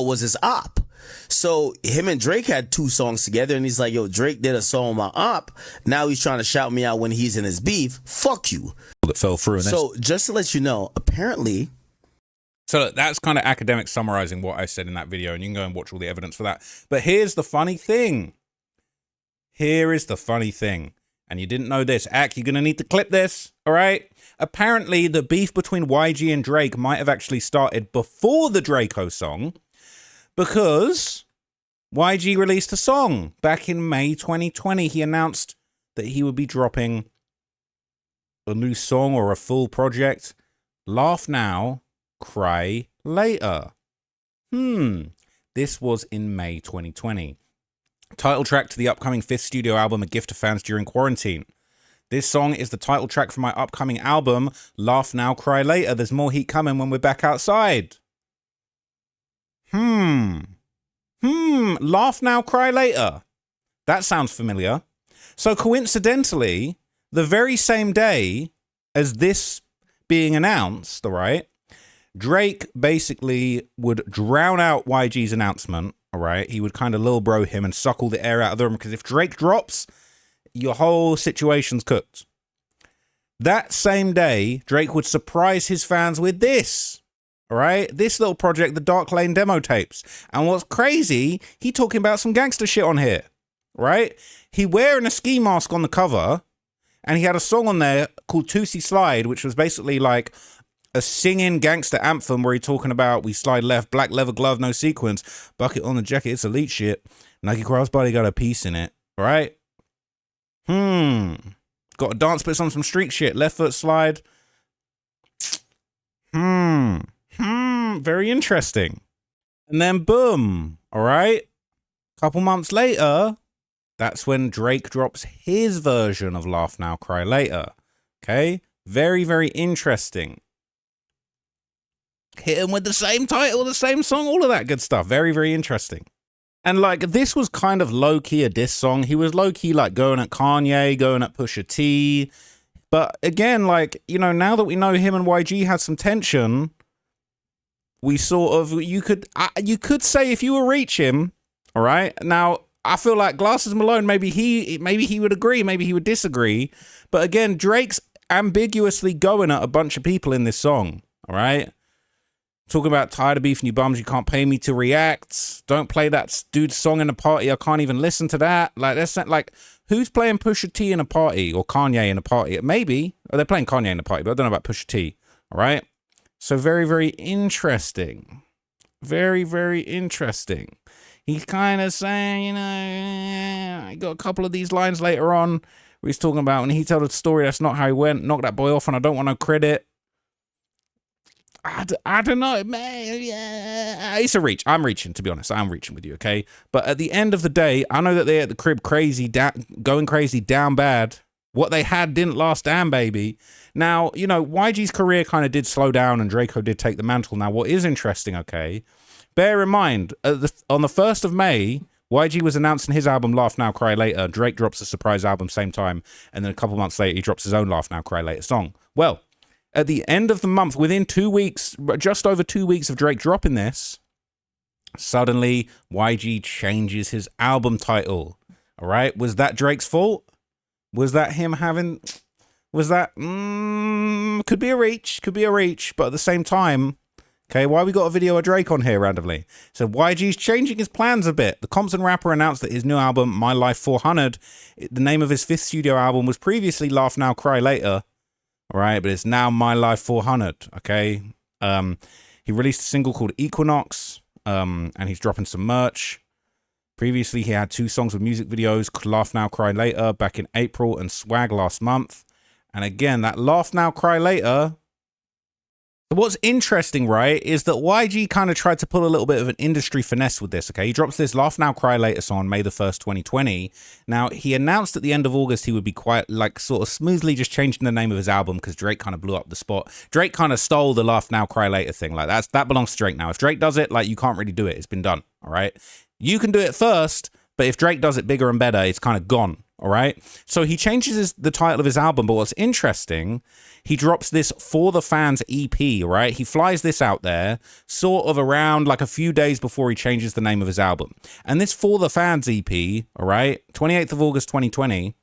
was his op. So him and Drake had 2 songs together, and he's like, yo, Drake did a song with my op. Now he's trying to shout me out when he's in his beef. Fuck you. That fell through. And so just to let you know, apparently. So that's kind of academic summarizing what I said in that video, and you can go and watch all the evidence for that. But here's the funny thing. Here is the funny thing. And you didn't know this. Ak, you're going to need to clip this, all right? Apparently, the beef between YG and Drake might have actually started before the Draco song, because YG released a song back in May 2020. He announced that he would be dropping a new song or a full project. Laugh Now, Cry Later. This was in May 2020. Title track to the upcoming 5th studio album, A Gift to Fans During Quarantine. This song is the title track for my upcoming album, Laugh Now, Cry Later. There's more heat coming when we're back outside. Laugh Now, Cry Later. That sounds familiar. So coincidentally, the very same day as this being announced, all right, Drake basically would drown out YG's announcement, all right? He would kind of lil bro him and suck all the air out of the room, because if Drake drops, your whole situation's cooked. That same day, Drake would surprise his fans with this. All right, this little project, the Dark Lane demo tapes. And what's crazy, he talking about some gangster shit on here, right? He wearing a ski mask on the cover, and he had a song on there called Tootsie Slide, which was basically like a singing gangster anthem where he talking about we slide left, black leather glove, no sequins, bucket on the jacket, it's elite shit. Nike crossbody got a piece in it, all right? Got a dance bits on some street shit, left foot slide. Very interesting. And then boom, all right? Couple months later, that's when Drake drops his version of Laugh Now, Cry Later. Okay? Very, very interesting. Hit him with the same title, the same song, all of that good stuff. Very, very interesting. And like, this was kind of low-key a diss song. He was low-key like going at Kanye, going at Pusha T. But again, like, you know, now that we know him and YG had some tension, we sort of, you could say if you were reach him, all right? Now, I feel like Glasses Malone, maybe he would agree, maybe he would disagree. But again, Drake's ambiguously going at a bunch of people in this song, all right? Talking about tired of beefing you bums, you can't pay me to react. Don't play that dude's song in a party. I can't even listen to that. Like, that's not, like, who's playing Pusha T in a party or Kanye in a party? Maybe. Oh, they're playing Kanye in a party, but I don't know about Pusha T. All right. So very, very interesting. Very, very interesting. He's kind of saying, you know, I got a couple of these lines later on where he's talking about when he told a story, that's not how he went. Knock that boy off and I don't want no credit. I don't know, man. Yeah. It's a reach. I'm reaching, to be honest. I'm reaching with you, okay? But at the end of the day, I know that they're at the crib crazy, going crazy, down bad. What they had didn't last, damn, baby. Now, you know, YG's career kind of did slow down and Draco did take the mantle. Now, what is interesting, okay? Bear in mind, on the 1st of May, YG was announcing his album Laugh Now, Cry Later. Drake drops a surprise album same time. And then a couple months later, he drops his own Laugh Now, Cry Later song. Well, at the end of the month, within 2 weeks, just over 2 weeks of Drake dropping this, suddenly YG changes his album title. All right? Was that Drake's fault? Was that him having... Was that... could be a reach. Could be a reach. But at the same time... Okay, why we got a video of Drake on here randomly? So YG's changing his plans a bit. The Compton rapper announced that his new album, My Life 400, the name of his 5th studio album was previously Laugh Now, Cry Later. All right, but it's now My Life 400, okay? He released a single called Equinox, and he's dropping some merch. Previously, he had 2 songs with music videos, Laugh Now, Cry Later, back in April, and Swag last month. And again, that Laugh Now, Cry Later. What's interesting, right, is that YG kind of tried to pull a little bit of an industry finesse with this, okay? He drops this Laugh Now, Cry Later song on May the 1st, 2020. Now, he announced at the end of August he would be quite, like, sort of smoothly just changing the name of his album because Drake kind of blew up the spot. Drake kind of stole the Laugh Now, Cry Later thing. Like, that belongs to Drake now. If Drake does it, like, you can't really do it. It's been done, all right? You can do it first, but if Drake does it bigger and better, it's kind of gone. All right. So he changes the title of his album. But what's interesting, he drops this For the Fans EP. Right. He flies this out there sort of around like a few days before he changes the name of his album. And this For the Fans EP. All right. 28th of August, 2020.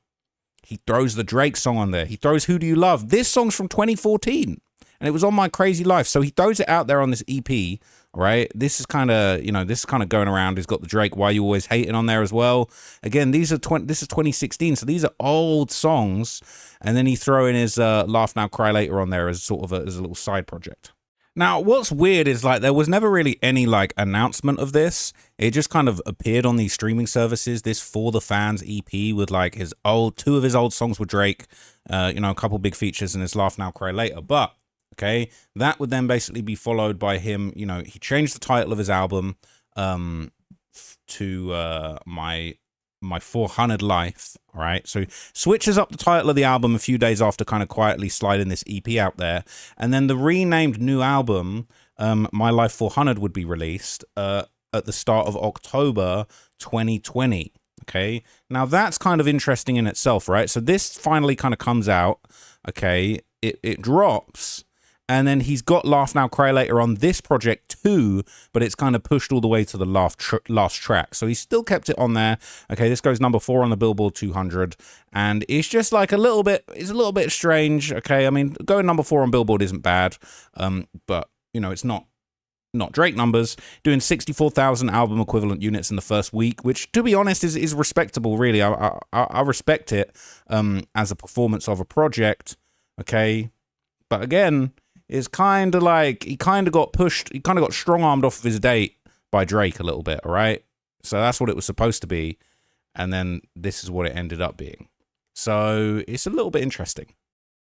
He throws the Drake song on there. He throws Who Do You Love? This song's from 2014. And it was on My Crazy Life. So he throws it out there on this EP. Right, this is kind of, you know, this is kind of going around. He's got the Drake Why You Always Hating on there as well. Again, these are this is 2016, so these are old songs. And then he throw in his Laugh Now, Cry Later on there as sort of as a little side project. Now, what's weird is like there was never really any like announcement of this. It just kind of appeared on these streaming services. This For the Fans EP with like his 2 of his old songs with Drake, you know, a couple big features and his Laugh Now, Cry Later, but. Okay, that would then basically be followed by him, you know, he changed the title of his album to My 400 Life, all right? So switches up the title of the album a few days after kind of quietly sliding this EP out there. And then the renamed new album, My Life 400, would be released at the start of October 2020, okay? Now that's kind of interesting in itself, right? So this finally kind of comes out, okay? It drops. And then he's got Laugh Now, Cry Later on this project too, but it's kind of pushed all the way to the last track. So he's still kept it on there. Okay, this goes number 4 on the Billboard 200. And it's just like it's a little bit strange. Okay, I mean, going number 4 on Billboard isn't bad. But, you know, it's not Drake numbers. Doing 64,000 album equivalent units in the first week, which, to be honest, is respectable, really. I respect it as a performance of a project. Okay, but again... It's kind of like he kind of got strong-armed off of his date by Drake a little bit, all right? So that's what it was supposed to be. And then this is what it ended up being. So it's a little bit interesting.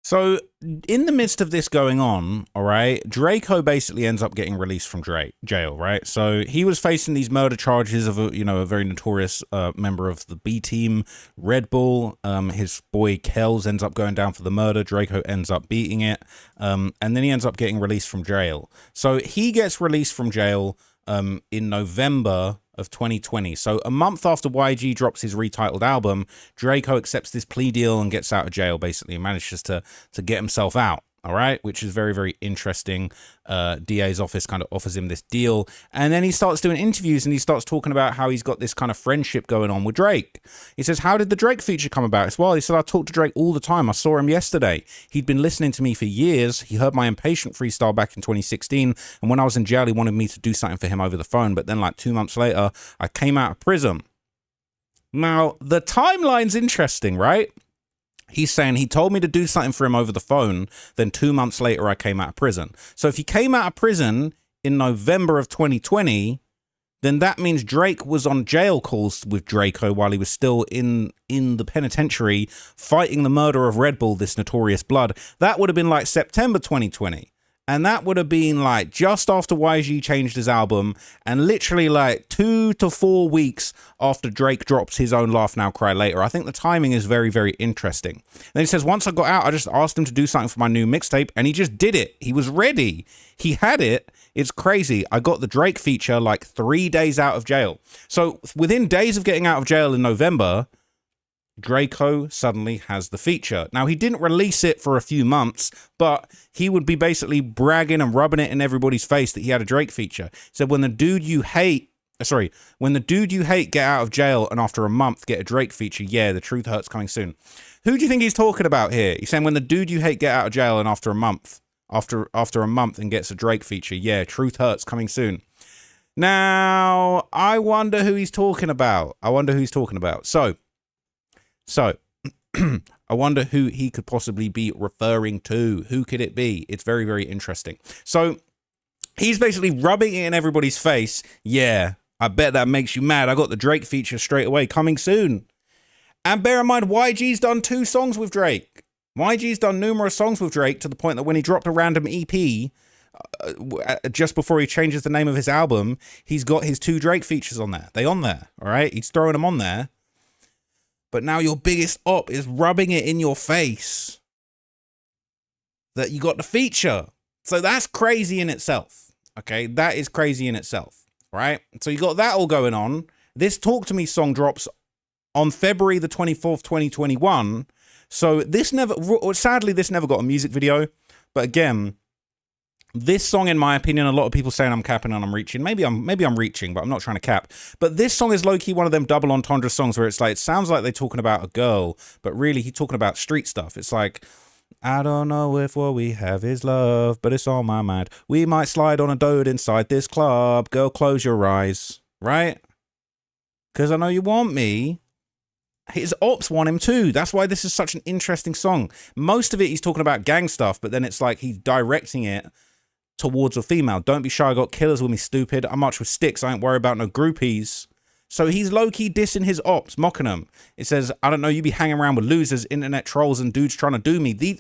So in the midst of this going on, all right, Draco basically ends up getting released from jail, right? So he was facing these murder charges of a very notorious member of the B team, Red Bull. His boy Kells ends up going down for the murder. Draco ends up beating it. And then he ends up getting released from jail. So he gets released from jail in November of 2020. So a month after YG drops his retitled album, Draco accepts this plea deal and gets out of jail, basically, and manages to get himself out. All right, which is very, very interesting. DA's office kind of offers him this deal. And then he starts doing interviews and he starts talking about how he's got this kind of friendship going on with Drake. He says, how did the Drake feature come about? It's, well, he said, I talk to Drake all the time. I saw him yesterday. He'd been listening to me for years. He heard my Impatient freestyle back in 2016. And when I was in jail, he wanted me to do something for him over the phone. But then like 2 months later, I came out of prison. Now, the timeline's interesting, right? He's saying he told me to do something for him over the phone. Then 2 months later, I came out of prison. So if he came out of prison in November of 2020, then that means Drake was on jail calls with Draco while he was still in the penitentiary fighting the murder of Red Bull, this notorious blood. That would have been like September 2020. And that would have been like just after YG changed his album and literally like 2 to 4 weeks after Drake drops his own Laugh Now, Cry Later. I think the timing is very, very interesting. Then he says, once I got out, I just asked him to do something for my new mixtape and he just did it. He was ready. He had it. It's crazy. I got the Drake feature like 3 days out of jail. So within days of getting out of jail in November, Draco suddenly has the feature. Now, he didn't release it for a few months, but he would be basically bragging and rubbing it in everybody's face that he had a Drake feature. He said, when the dude you hate get out of jail and after a month get a Drake feature, yeah, the truth hurts coming soon. Who do you think he's talking about here? He's saying when the dude you hate get out of jail and after a month and gets a Drake feature, yeah, truth hurts coming soon. Now, I wonder who he's talking about. So, I wonder who he could possibly be referring to. Who could it be? It's very, very interesting. So, he's basically rubbing it in everybody's face. Yeah, I bet that makes you mad. I got the Drake feature straight away, coming soon. And bear in mind, YG's done 2 songs with Drake. YG's done numerous songs with Drake to the point that when he dropped a random EP, just before he changes the name of his album, he's got his 2 Drake features on there. They on there, all right? He's throwing them on there. But now your biggest op is rubbing it in your face that you got the feature. So that's crazy in itself, okay? That is crazy in itself, right? So you got that all going on. This Talk to Me song drops on February the 24th, 2021. So this sadly, this never got a music video. But again, this song, in my opinion, a lot of people saying I'm capping and I'm reaching. Maybe I'm reaching, but I'm not trying to cap. But this song is low-key one of them double entendre songs where it's like, it sounds like they're talking about a girl, but really he's talking about street stuff. It's like, I don't know if what we have is love, but it's on my mind. We might slide on a dode inside this club. Girl, close your eyes, right? Because I know you want me. His ops want him too. That's why this is such an interesting song. Most of it, he's talking about gang stuff, but then it's like he's directing it towards a female. Don't be shy, I got killers with me, stupid. I march with sticks, I ain't worried about no groupies. So he's low-key dissing his ops, mocking them. It says, I don't know, you be hanging around with losers, internet trolls, and dudes trying to do me.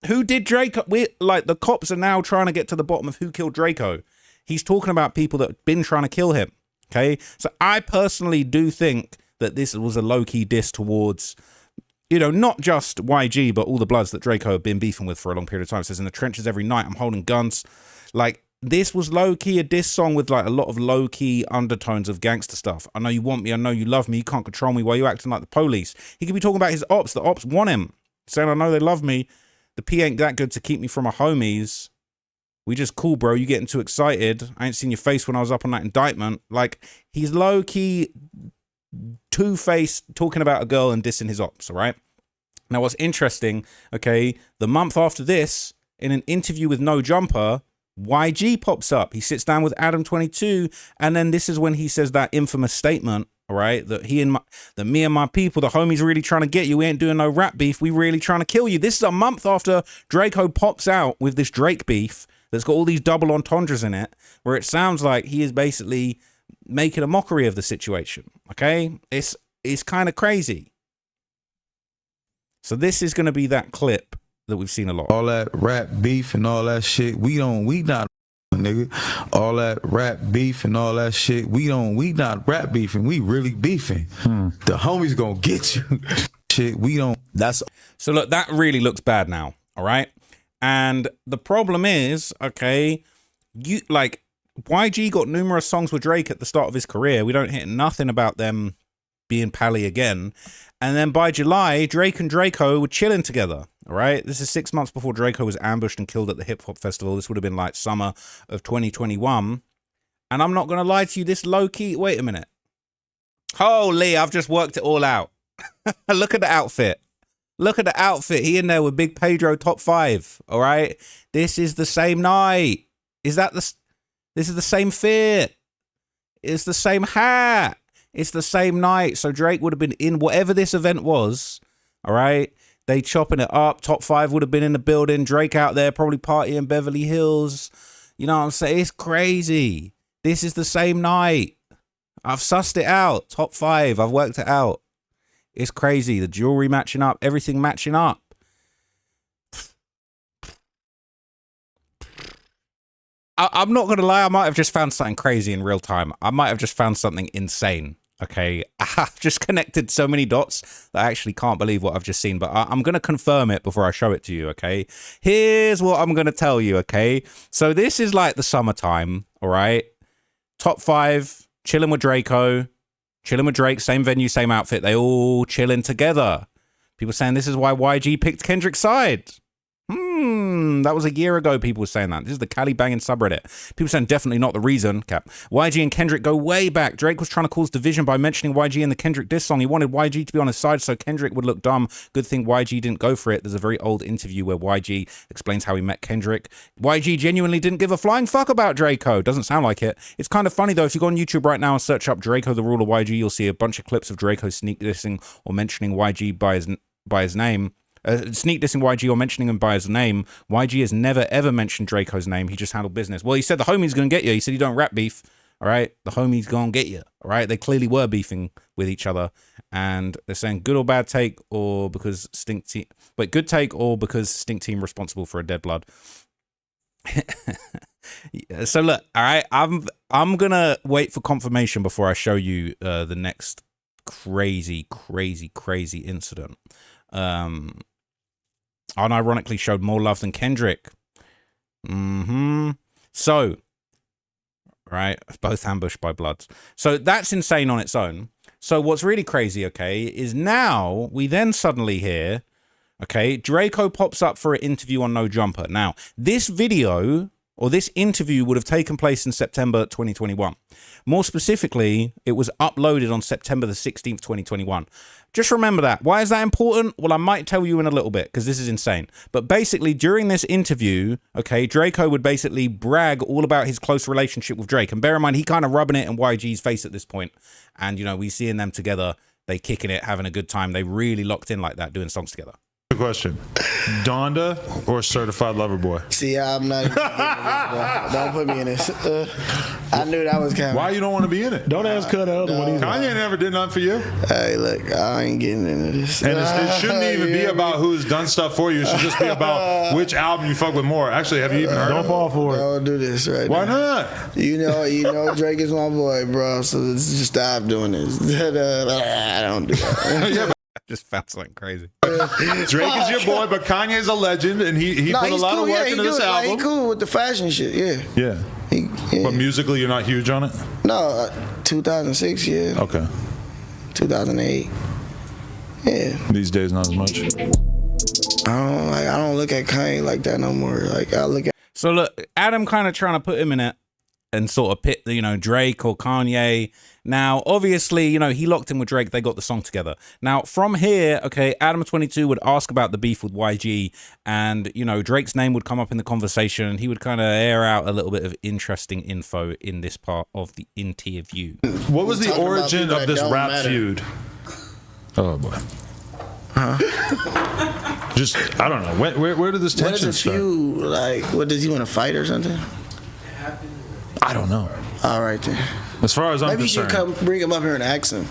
Who did Draco? Like, the cops are now trying to get to the bottom of who killed Draco. He's talking about people that have been trying to kill him, okay? So I personally do think that this was a low-key diss towards, you know, not just YG, but all the Bloods that Draco had been beefing with for a long period of time. It says, in the trenches every night, I'm holding guns. Like, this was low-key a diss song with like a lot of low-key undertones of gangster stuff. I know you want me, I know you love me, you can't control me, why you acting like the police? He could be talking about his ops, the ops want him. Saying, I know they love me, the P ain't that good to keep me from my homies. We just cool, bro, you getting too excited. I ain't seen your face when I was up on that indictment. Like, he's low-key two-faced talking about a girl and dissing his ops, all right? Now, what's interesting, okay, the month after this, in an interview with No Jumper, YG pops up. He sits down with Adam 22, and then this is when he says that infamous statement, all right, that me and my people, the homies, really trying to get you. We ain't doing no rap beef. We really trying to kill you. This is a month after Draco pops out with this Drake beef that's got all these double entendres in it, where it sounds like he is basically making a mockery of the situation. Okay, it's kind of crazy. So this is going to be that clip that we've seen a lot. All that rap beef and all that shit, we not nigga. All that rap beef and all that shit, we not rap beefing. We really beefing. The homies gonna get you. Shit, we don't. That's so look. That really looks bad now. All right, and the problem is, okay, you like YG got numerous songs with Drake at the start of his career. We don't hear nothing about them being pally again. And then by July, Drake and Draco were chilling together, all right? This is 6 months before Draco was ambushed and killed at the hip hop festival. This would have been like summer of 2021. And I'm not going to lie to you, this low-key, wait a minute. Holy, I've just worked it all out. Look at the outfit. Look at the outfit. He in there with Big Pedro top 5, all right? This is the same night. This is the same fit. It's the same hat. It's the same night. So Drake would have been in whatever this event was. All right. They chopping it up. Top 5 would have been in the building. Drake out there probably partying in Beverly Hills. You know what I'm saying? It's crazy. This is the same night. I've sussed it out. Top 5. I've worked it out. It's crazy. The jewelry matching up. Everything matching up. I'm not going to lie. I might have just found something crazy in real time. I might have just found something insane. Okay. I've just connected so many dots that I actually can't believe what I've just seen, but I'm going to confirm it before I show it to you. Okay. Here's what I'm going to tell you. Okay. So this is like the summertime. All right. Top 5, chilling with Draco, chilling with Drake, same venue, same outfit. They all chilling together. People saying this is why YG picked Kendrick's side. That was a year ago people were saying that. This is the Cali banging subreddit. People saying definitely not the reason, Cap. YG and Kendrick go way back. Drake was trying to cause division by mentioning YG in the Kendrick diss song. He wanted YG to be on his side so Kendrick would look dumb. Good thing YG didn't go for it. There's a very old interview where YG explains how he met Kendrick. YG genuinely didn't give a flying fuck about Draco. Doesn't sound like it. It's kind of funny though. If you go on YouTube right now and search up Draco the Ruler YG, you'll see a bunch of clips of Draco sneak dissing or mentioning YG by his name. Sneak dissing YG or mentioning him by his name. YG has never ever mentioned Draco's name. He just handled business. Well, he said the homie's gonna get you. He said he don't rap beef. All right, the homie's gonna get you. All right, they clearly were beefing with each other, and they're saying good or bad take, or because Stink Team. But good take, or because Stink Team responsible for a dead blood. So look, all right, I'm gonna wait for confirmation before I show you the next crazy incident. Unironically showed more love than Kendrick. So, right, both ambushed by Bloods. So that's insane on its own. So what's really crazy, okay, is now we then suddenly hear, okay, Draco pops up for an interview on No Jumper. Now, this video or this interview would have taken place in September 2021. More specifically, it was uploaded on September the 16th, 2021. Just remember that. Why is that important? Well, I might tell you in a little bit because this is insane. But basically, during this interview, okay, Draco would basically brag all about his close relationship with Drake. And bear in mind, he kind of rubbing it in YG's face at this point. And, you know, we seeing them together, they kicking it, having a good time. They really locked in like that, doing songs together. Good question. Donda or Certified Lover Boy? See, I'm not even don't put me in this. I knew that was coming. Why you don't want to be in it? Don't ask her the other one either. Kanye never did nothing for you. Hey, look, I ain't getting into this. And it shouldn't even be about who's done stuff for you. It should just be about which album you fuck with more. Actually, have you even heard? Don't fall for it. Don't do this right Why now. not? You know, Drake is my boy, bro. So just stop doing this. I don't do that. Yeah, just found something crazy. Drake is your boy, but Kanye's a legend, and he put a lot of work into this album. He cool with the fashion shit, yeah. Yeah. But musically, you're not huge on it? No, 2006, yeah. Okay. 2008, yeah. These days, not as much. I don't look at Kanye like that no more. Like I look at. So look, Adam kind of trying to put him in it and sort of pit, you know, Drake or Kanye. Now, obviously, you know, he locked in with Drake. They got the song together. Now, from here, okay, Adam22 would ask about the beef with YG, and, you know, Drake's name would come up in the conversation. He would kind of air out a little bit of interesting info in this part of the interview. What was the origin of this rap feud? Oh, boy. Huh? Just, I don't know. Where did this tension start? What is a feud? Like, what, does he want to fight or something? I don't know. All right, then. As far as I'm maybe concerned, you should come bring him up here and ask him.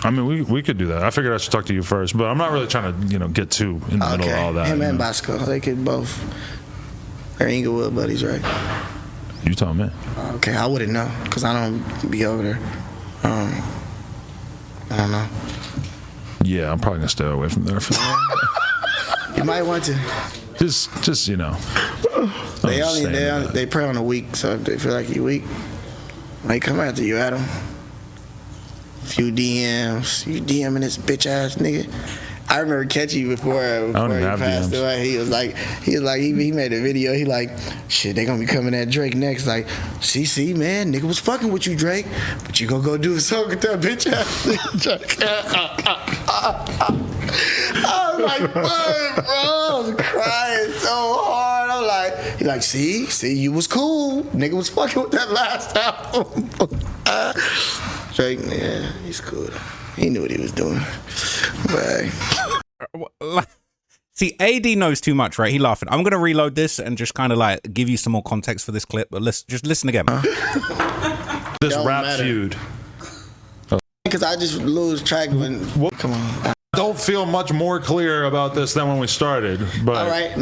I mean, we could do that. I figured I should talk to you first, but I'm not really trying to, you know, get too in the middle of all that. Him and Bosco, they could both. They're Inglewood buddies, right? You tell me. Okay, I wouldn't know because I don't be over there. I don't know. Yeah, I'm probably gonna stay away from there for now. You might want to. Just you know. They pray on a week, so if they feel like you weak, they come after you, Adam. A few DMs, you DMing this bitch ass nigga. I remember catching you before he passed away. He made a video. He like, shit, they gonna be coming at Drake next. Like, see, man, nigga was fucking with you, Drake, but you gonna go do a song with that bitch ass I was like, what, bro? I was crying so hard. I'm like, he like, see, you was cool. Nigga was fucking with that last album. Drake, yeah, he's cool. He knew what he was doing. But see, AD knows too much, right? He laughing. I'm gonna reload this and just kind of like give you some more context for this clip. But just listen again. This rap feud. Because I just lose track when. Come on. I don't feel much more clear about this than when we started. But all right,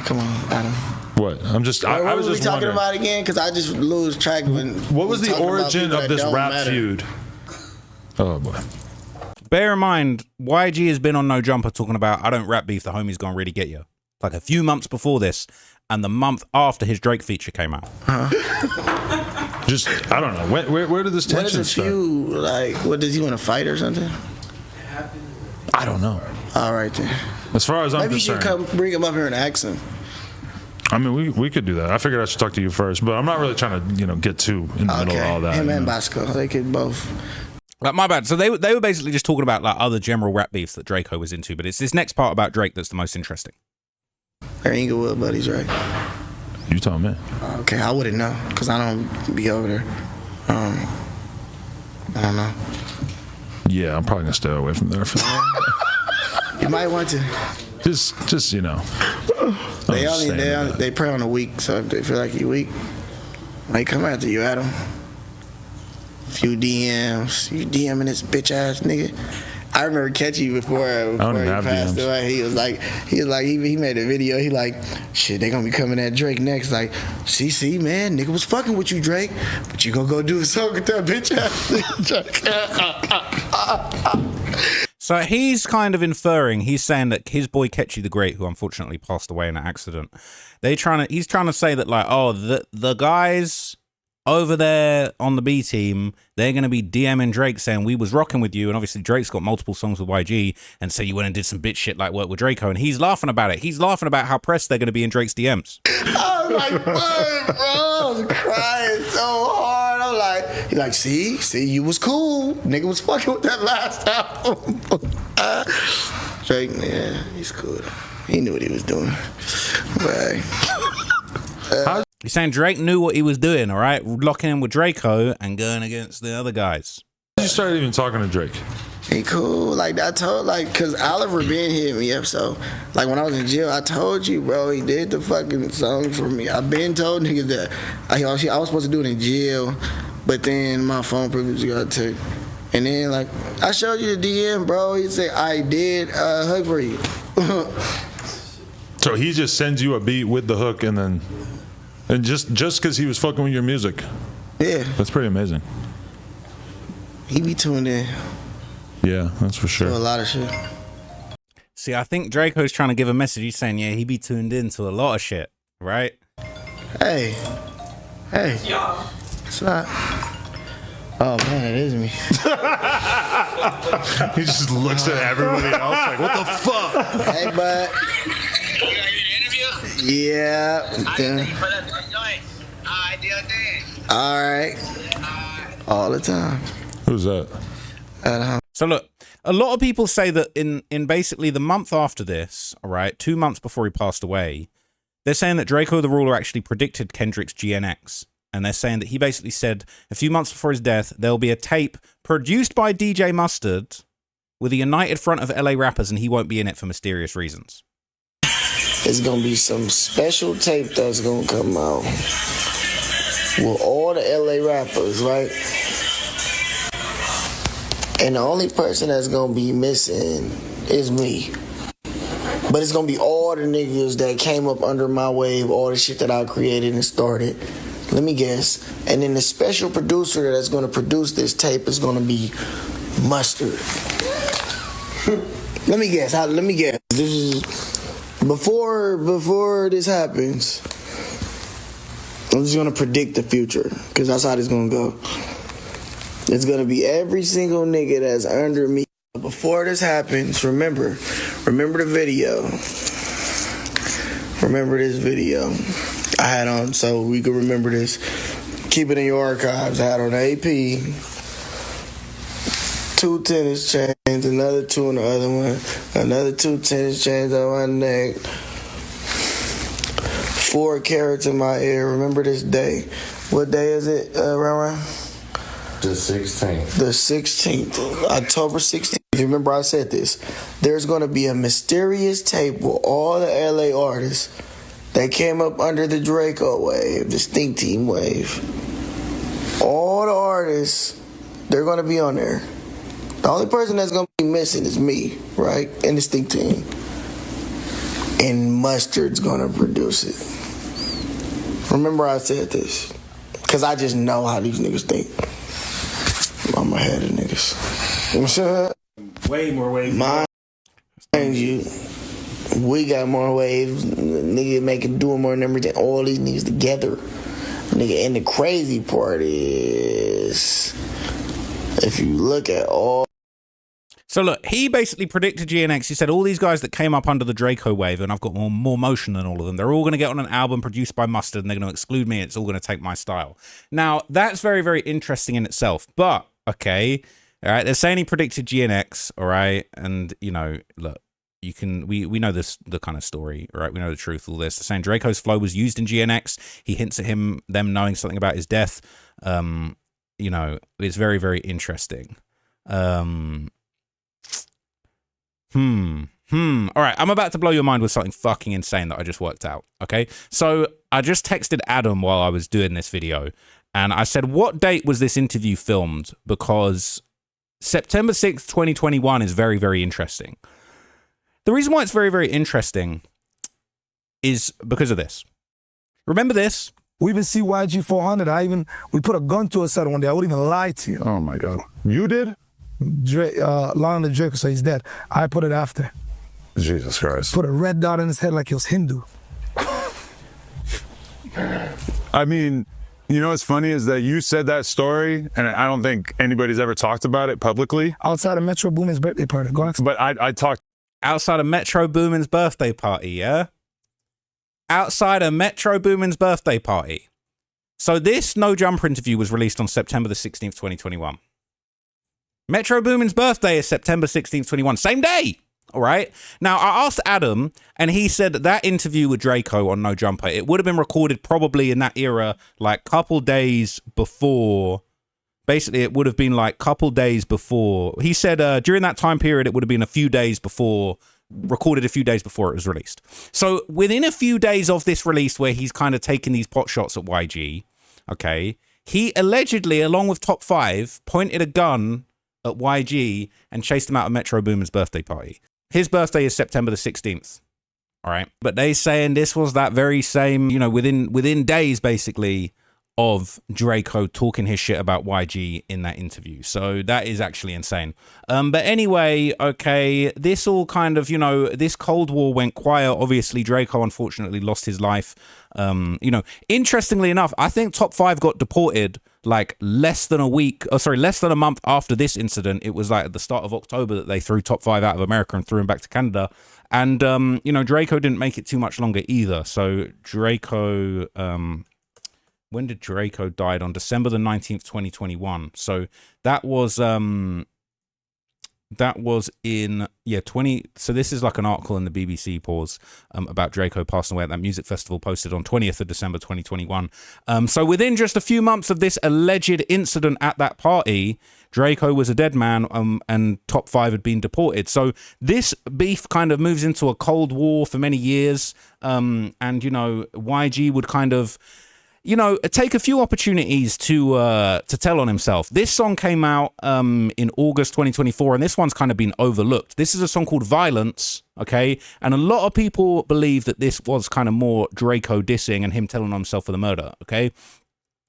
come on, Adam. What? I'm just. What I was were just we talking wondering. about again? Because I just lose track when. What was the origin of this rap feud? Oh boy. Bear in mind, YG has been on No Jumper talking about I don't rap beef, the homie's gonna really get you. Like a few months before this, and the month after his Drake feature came out. Just I don't know. Where did this tension start? What is a feud? Like, what, does he want to fight or something? I don't know. All right then. As far as I'm maybe concerned, you should come bring him up here and ask him. I mean, we could do that. I figured I should talk to you first, but I'm not really trying to, you know, get too in the middle of all that. Him and Bosco, they could both. Like, my bad. So they were basically just talking about like other general rap beefs that Draco was into, but it's this next part about Drake that's the most interesting. They're Inglewood buddies, right? You tell me. Okay, I wouldn't know because I don't be over there. I don't know. Yeah, I'm probably gonna stay away from there for You might want to. Just you know. They pray on a week, so if they feel like you weak, Might come after you, Adam. A few DMs. You DMing this bitch ass nigga. I remember catching you before he passed away. He made a video. He like, shit, they gonna be coming at Drake next. Like, see, man, nigga was fucking with you, Drake, but you gonna go do a song with that bitch ass. So he's kind of inferring, he's saying that his boy Ketchy the Great, who unfortunately passed away in an accident, he's trying to say that, like, oh, the guys over there on the B team, they're going to be DMing Drake saying we was rocking with you, and obviously Drake's got multiple songs with YG, and so you went and did some bitch shit like work with Draco, and he's laughing about it. He's laughing about how pressed they're going to be in Drake's DMs. I was like, what, bro? I was crying so hard. I'm like, he's like, see, you was cool. Nigga was fucking with that last album. Drake, yeah, he's cool. He knew what he was doing. Right. He's saying Drake knew what he was doing, all right? Locking in with Draco and going against the other guys. You started even talking to Drake. He cool. Like, I told, like, because Oliver Ben hit me up. So, like, when I was in jail, I told you, bro, he did the fucking song for me. I've been told niggas that I was supposed to do it in jail, but then my phone privilege got took. And then, like, I showed you the DM, bro. He said, I did a hook for you. So he just sends you a beat with the hook and just because he was fucking with your music. Yeah. That's pretty amazing. He be tuned in. Yeah, that's for sure. To a lot of shit. See, I think Draco's trying to give a message. He's saying, yeah, he be tuned in to a lot of shit, right? Hey. It's not. Oh, man, it is me. He just looks at everybody else like, what the fuck? Hey, bud. Yeah. All right. All the time. Who's that? So look, a lot of people say that in basically the month after this, all right, 2 months before he passed away, they're saying that Draco the Ruler actually predicted Kendrick's GNX. And they're saying that he basically said a few months before his death, there'll be a tape produced by DJ Mustard with a united front of LA rappers, and he won't be in it for mysterious reasons. It's going to be some special tape that's going to come out with all the LA rappers, right? And the only person that's going to be missing is me. But it's going to be all the niggas that came up under my wave, all the shit that I created and started. Let me guess. And then the special producer that's going to produce this tape is going to be Mustard. Let me guess. This is before this happens. I'm just going to predict the future because that's how this going to go. It's going to be every single nigga that's under me. Before this happens, remember the video. Remember this video I had on, so we could remember this. Keep it in your archives. I had on AP, 2 tennis chains, another 2 on the other one, another 2 tennis chains on my neck, 4 carats in my ear. Remember this day. What day is it, Ron? The 16th. The 16th, October 16th. If you remember, I said this. There's going to be a mysterious tape with all the LA artists that came up under the Draco wave, the Stink Team wave. All the artists, they're going to be on there. The only person that's going to be missing is me, right? And the Stink Team. And Mustard's going to produce it. Remember I said this. Because I just know how these niggas think. I'm ahead of niggas. You know way more waves. Mind you, we got more waves. Nigga doing more numbers than all these niggas together. Nigga, and the crazy part is, if you look at all. So look, he basically predicted GNX. He said all these guys that came up under the Draco wave, and I've got more motion than all of them, they're all going to get on an album produced by Mustard, and they're going to exclude me. It's all going to take my style. Now, that's very, very interesting in itself. But, okay, all right, they're saying he predicted GNX, all right? And, you know, look, you can, we know this, the kind of story, right? We know the truth of all this. They're saying Draco's flow was used in GNX. He hints at them knowing something about his death. You know, it's very, very interesting. All right, I'm about to blow your mind with something fucking insane that I just worked out, okay? So I just texted Adam while I was doing this video, and I said, what date was this interview filmed? Because September 6th, 2021 is very, very interesting. The reason why it's very, very interesting is because of this. Remember this? We even see YG 400. We put a gun to his head one day. I wouldn't even lie to you. Oh my God. You did? Drake, Lana Drake, so he's dead. I put it after. Jesus Christ. Put a red dot in his head like he was Hindu. I mean, you know what's funny is that you said that story, and I don't think anybody's ever talked about it publicly. Outside of Metro Boomin's birthday party. Go ahead. But I talked. Outside of Metro Boomin's birthday party, yeah? Outside of Metro Boomin's birthday party. So this No Jumper interview was released on September the 16th, 2021. Metro Boomin's birthday is September 16th, 21. Same day. All right. Now, I asked Adam, and he said that interview with Draco on No Jumper, it would have been recorded probably in that era, like couple days before. Basically, it would have been like couple days before. He said during that time period, it would have been a few days before, recorded a few days before it was released. So within a few days of this release, where he's kind of taking these pot shots at YG, okay, he allegedly, along with Top 5, pointed a gun at YG and chased him out of Metro Boomin's birthday party. His birthday is September the 16th. All right. But they saying this was that very same, you know, within days, basically, of Draco talking his shit about YG in that interview. So that is actually insane. But anyway, okay, this all kind of, you know, this Cold War went quiet. Obviously, Draco unfortunately lost his life. You know, interestingly enough, I think Top 5 got deported like less than a month after this incident. It was like at the start of October that they threw Top 5 out of America and threw him back to Canada. And, you know, Draco didn't make it too much longer either. So Draco, when did Draco died? On December the 19th, 2021. So that was in, yeah, 20. So this is like an article in the BBC pause about Draco passing away at that music festival, posted on 20th of December, 2021. So within just a few months of this alleged incident at that party, Draco was a dead man, and Top 5 had been deported. So this beef kind of moves into a Cold War for many years. And, you know, YG would kind of, you know, take a few opportunities to tell on himself. This song came out in August 2024, and this one's kind of been overlooked. This is a song called Violence, okay? And a lot of people believe that this was kind of more Draco dissing and him telling on himself for the murder, okay?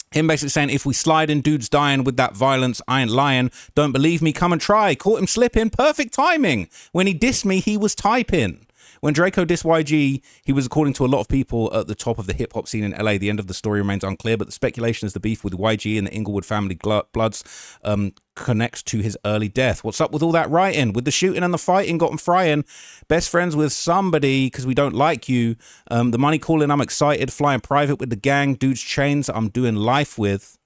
Him basically saying, if we slide in, dudes dying with that violence, I ain't lying. Don't believe me, come and try. Caught him slipping, perfect timing. When he dissed me, he was typing. When Draco dissed YG, he was, according to a lot of people, at the top of the hip-hop scene in LA. The end of the story remains unclear, but the speculation is the beef with YG and the Inglewood family bloods connects to his early death. What's up with all that writing? With the shooting and the fighting got him frying. Best friends with somebody because we don't like you. The money calling, I'm excited. Flying private with the gang. Dudes chains I'm doing life with.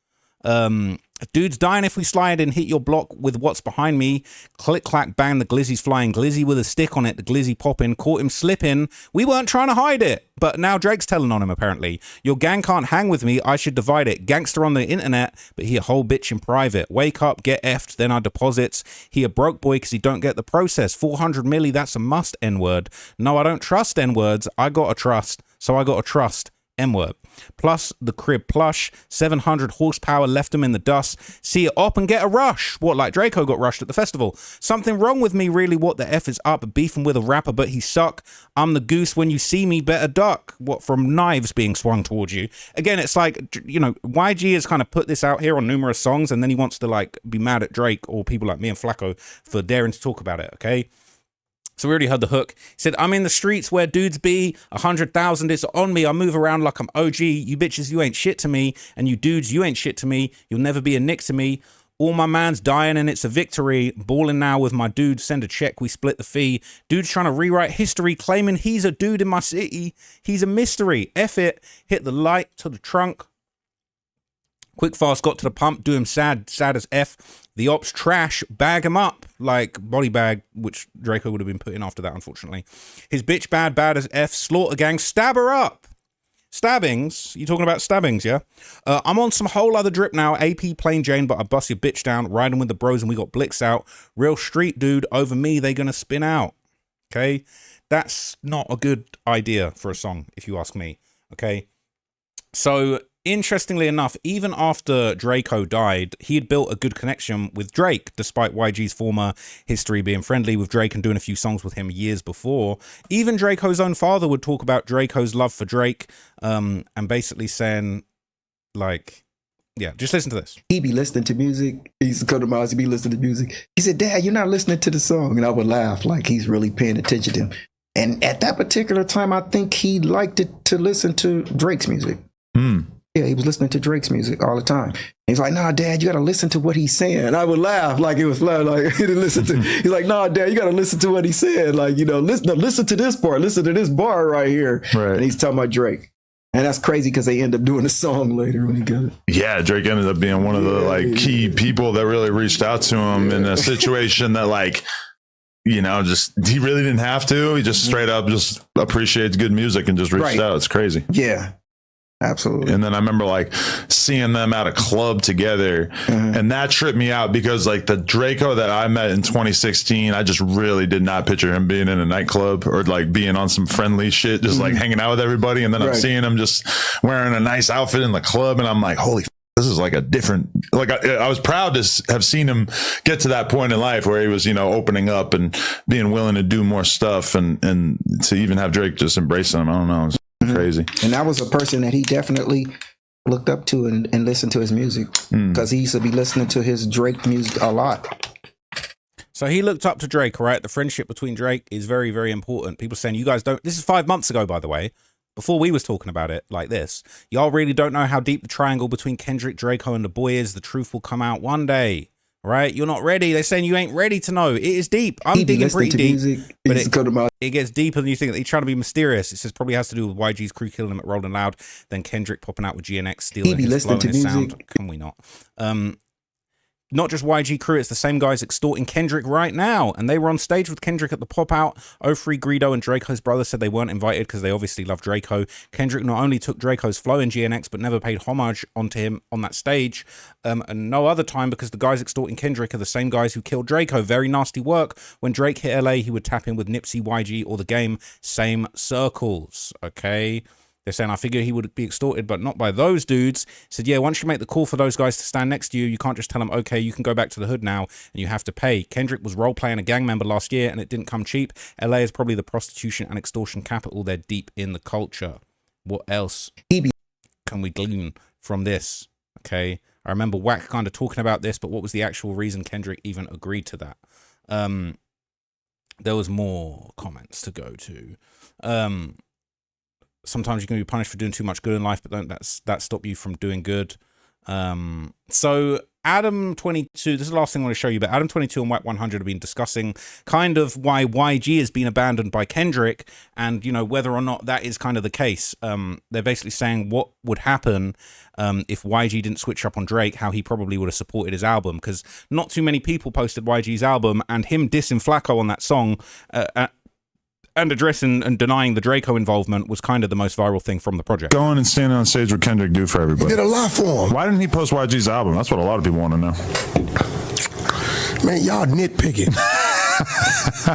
Dudes dying if we slide and hit your block with what's behind me. Click, clack, bang, the glizzy's flying. Glizzy with a stick on it, the glizzy popping. Caught him slipping. We weren't trying to hide it. But now Drake's telling on him, apparently. Your gang can't hang with me, I should divide it. Gangster on the internet, but he a whole bitch in private. Wake up, get effed, then our deposits. He a broke boy because he don't get the process. 400 milli, that's a must, N-word. No, I don't trust N-words. I gotta trust, so I gotta trust M-word. Plus the crib plush, 700 horsepower left him in the dust. See it up and get a rush. What, like Draco got rushed at the festival? Something wrong with me, really, what the F is up? Beefing with a rapper, but he suck. I'm the goose, when you see me, better duck. What, from knives being swung towards you? Again, it's like, you know, YG has kind of put this out here on numerous songs, and then he wants to, like, be mad at Drake or people like me and Flacco for daring to talk about it, okay? So we already heard the hook. He said, I'm in the streets where dudes be, 100,000 is on me. I move around like I'm OG. You bitches, you ain't shit to me. And you dudes, you ain't shit to me. You'll never be a nick to me. All my man's dying and it's a victory. Balling now with my dude. Send a check, we split the fee. Dude's trying to rewrite history, claiming he's a dude in my city. He's a mystery. F it. Hit the light to the trunk. Quick fast got to the pump, do him sad as F. The ops trash, bag him up like body bag, which Draco would have been put in after that, unfortunately. His bitch bad as F. Slaughter gang, stab her up. Stabbings? You talking about stabbings, yeah? I'm on some whole other drip now. AP plain Jane, but I bust your bitch down. Riding with the bros and we got Blix out. Real street dude, over me, they gonna spin out. Okay, that's not a good idea for a song, if you ask me. Okay, so interestingly enough, even after Draco died, he had built a good connection with Drake, despite YG's former history being friendly with Drake and doing a few songs with him years before. Even Draco's own father would talk about Draco's love for Drake, and basically saying, like, yeah, just listen to this. He'd be listening to music. He used to come to my house, he'd be listening to music. He said, Dad, you're not listening to the song. And I would laugh like he's really paying attention to him. And at that particular time, I think he liked to listen to Drake's music. Yeah, he was listening to Drake's music all the time. He's like, nah, Dad, you got to listen to what he's saying. And I would laugh like it was like he didn't listen to. He's like, nah, Dad, you got to listen to what he said. Like, you know, listen to this part. Listen to this bar right here. Right. And he's talking about Drake. And that's crazy because they end up doing a song later when he got it. Yeah, Drake ended up being one of the key people that really reached out to him in a situation that you know, just he really didn't have to. He just straight up just appreciates good music and just reached out. It's crazy. Yeah. Absolutely. And then I remember seeing them at a club together, and that tripped me out because the Draco that I met in 2016, I just really did not picture him being in a nightclub or being on some friendly shit, just hanging out with everybody. And then I'm seeing him just wearing a nice outfit in the club, and I'm like, holy this is a different, I was proud to have seen him get to that point in life where he was, you know, opening up and being willing to do more stuff, and to even have Drake just embracing him. I don't know. It's crazy. And that was a person that he definitely looked up to and listened to his music, because he used to be listening to his Drake music a lot. So he looked up to Drake, right? The friendship between Drake is very, very important. People saying, you guys don't, this is 5 months ago, by the way, before we was talking about it like this. Y'all really don't know how deep the triangle between Kendrick, Draco, and the boy is. The truth will come out one day. Right? You're not ready. They're saying you ain't ready to know. It is deep. I'm digging pretty deep. Music, but it gets deeper than you think. They're trying to be mysterious. It says probably has to do with YG's crew killing him at Rolling Loud, then Kendrick popping out with GNX, stealing his flow and his sound. Can we not? Not just YG crew, it's the same guys extorting Kendrick right now. And they were on stage with Kendrick at the pop-out. O3, Greedo, and Draco's brother said they weren't invited because they obviously love Draco. Kendrick not only took Draco's flow in GNX, but never paid homage onto him on that stage. And no other time, because the guys extorting Kendrick are the same guys who killed Draco. Very nasty work. When Drake hit LA, he would tap in with Nipsey, YG, or The Game. Same circles, okay? They're saying, I figure he would be extorted, but not by those dudes. He said, yeah, once you make the call for those guys to stand next to you, you can't just tell them, okay, you can go back to the hood now, and you have to pay. Kendrick was role-playing a gang member last year, and it didn't come cheap. LA is probably the prostitution and extortion capital. They're deep in the culture. What else can we glean from this? Okay, I remember Wack kind of talking about this, but what was the actual reason Kendrick even agreed to that? There was more comments to go to. Sometimes you can be punished for doing too much good in life, but don't that stop you from doing good. So Adam22, this is the last thing I want to show you, but Adam22 and Wack 100 have been discussing kind of why YG has been abandoned by Kendrick, and you know whether or not that is kind of the case. They're basically saying what would happen if YG didn't switch up on Drake, how he probably would have supported his album, because not too many people posted YG's album, and him dissing Flacco on that song and addressing and denying the Draco involvement was kind of the most viral thing from the project. Going and standing on stage with Kendrick do for everybody. He did a lot for him. Why didn't he post YG's album? That's what a lot of people want to know. Man, y'all nitpicking.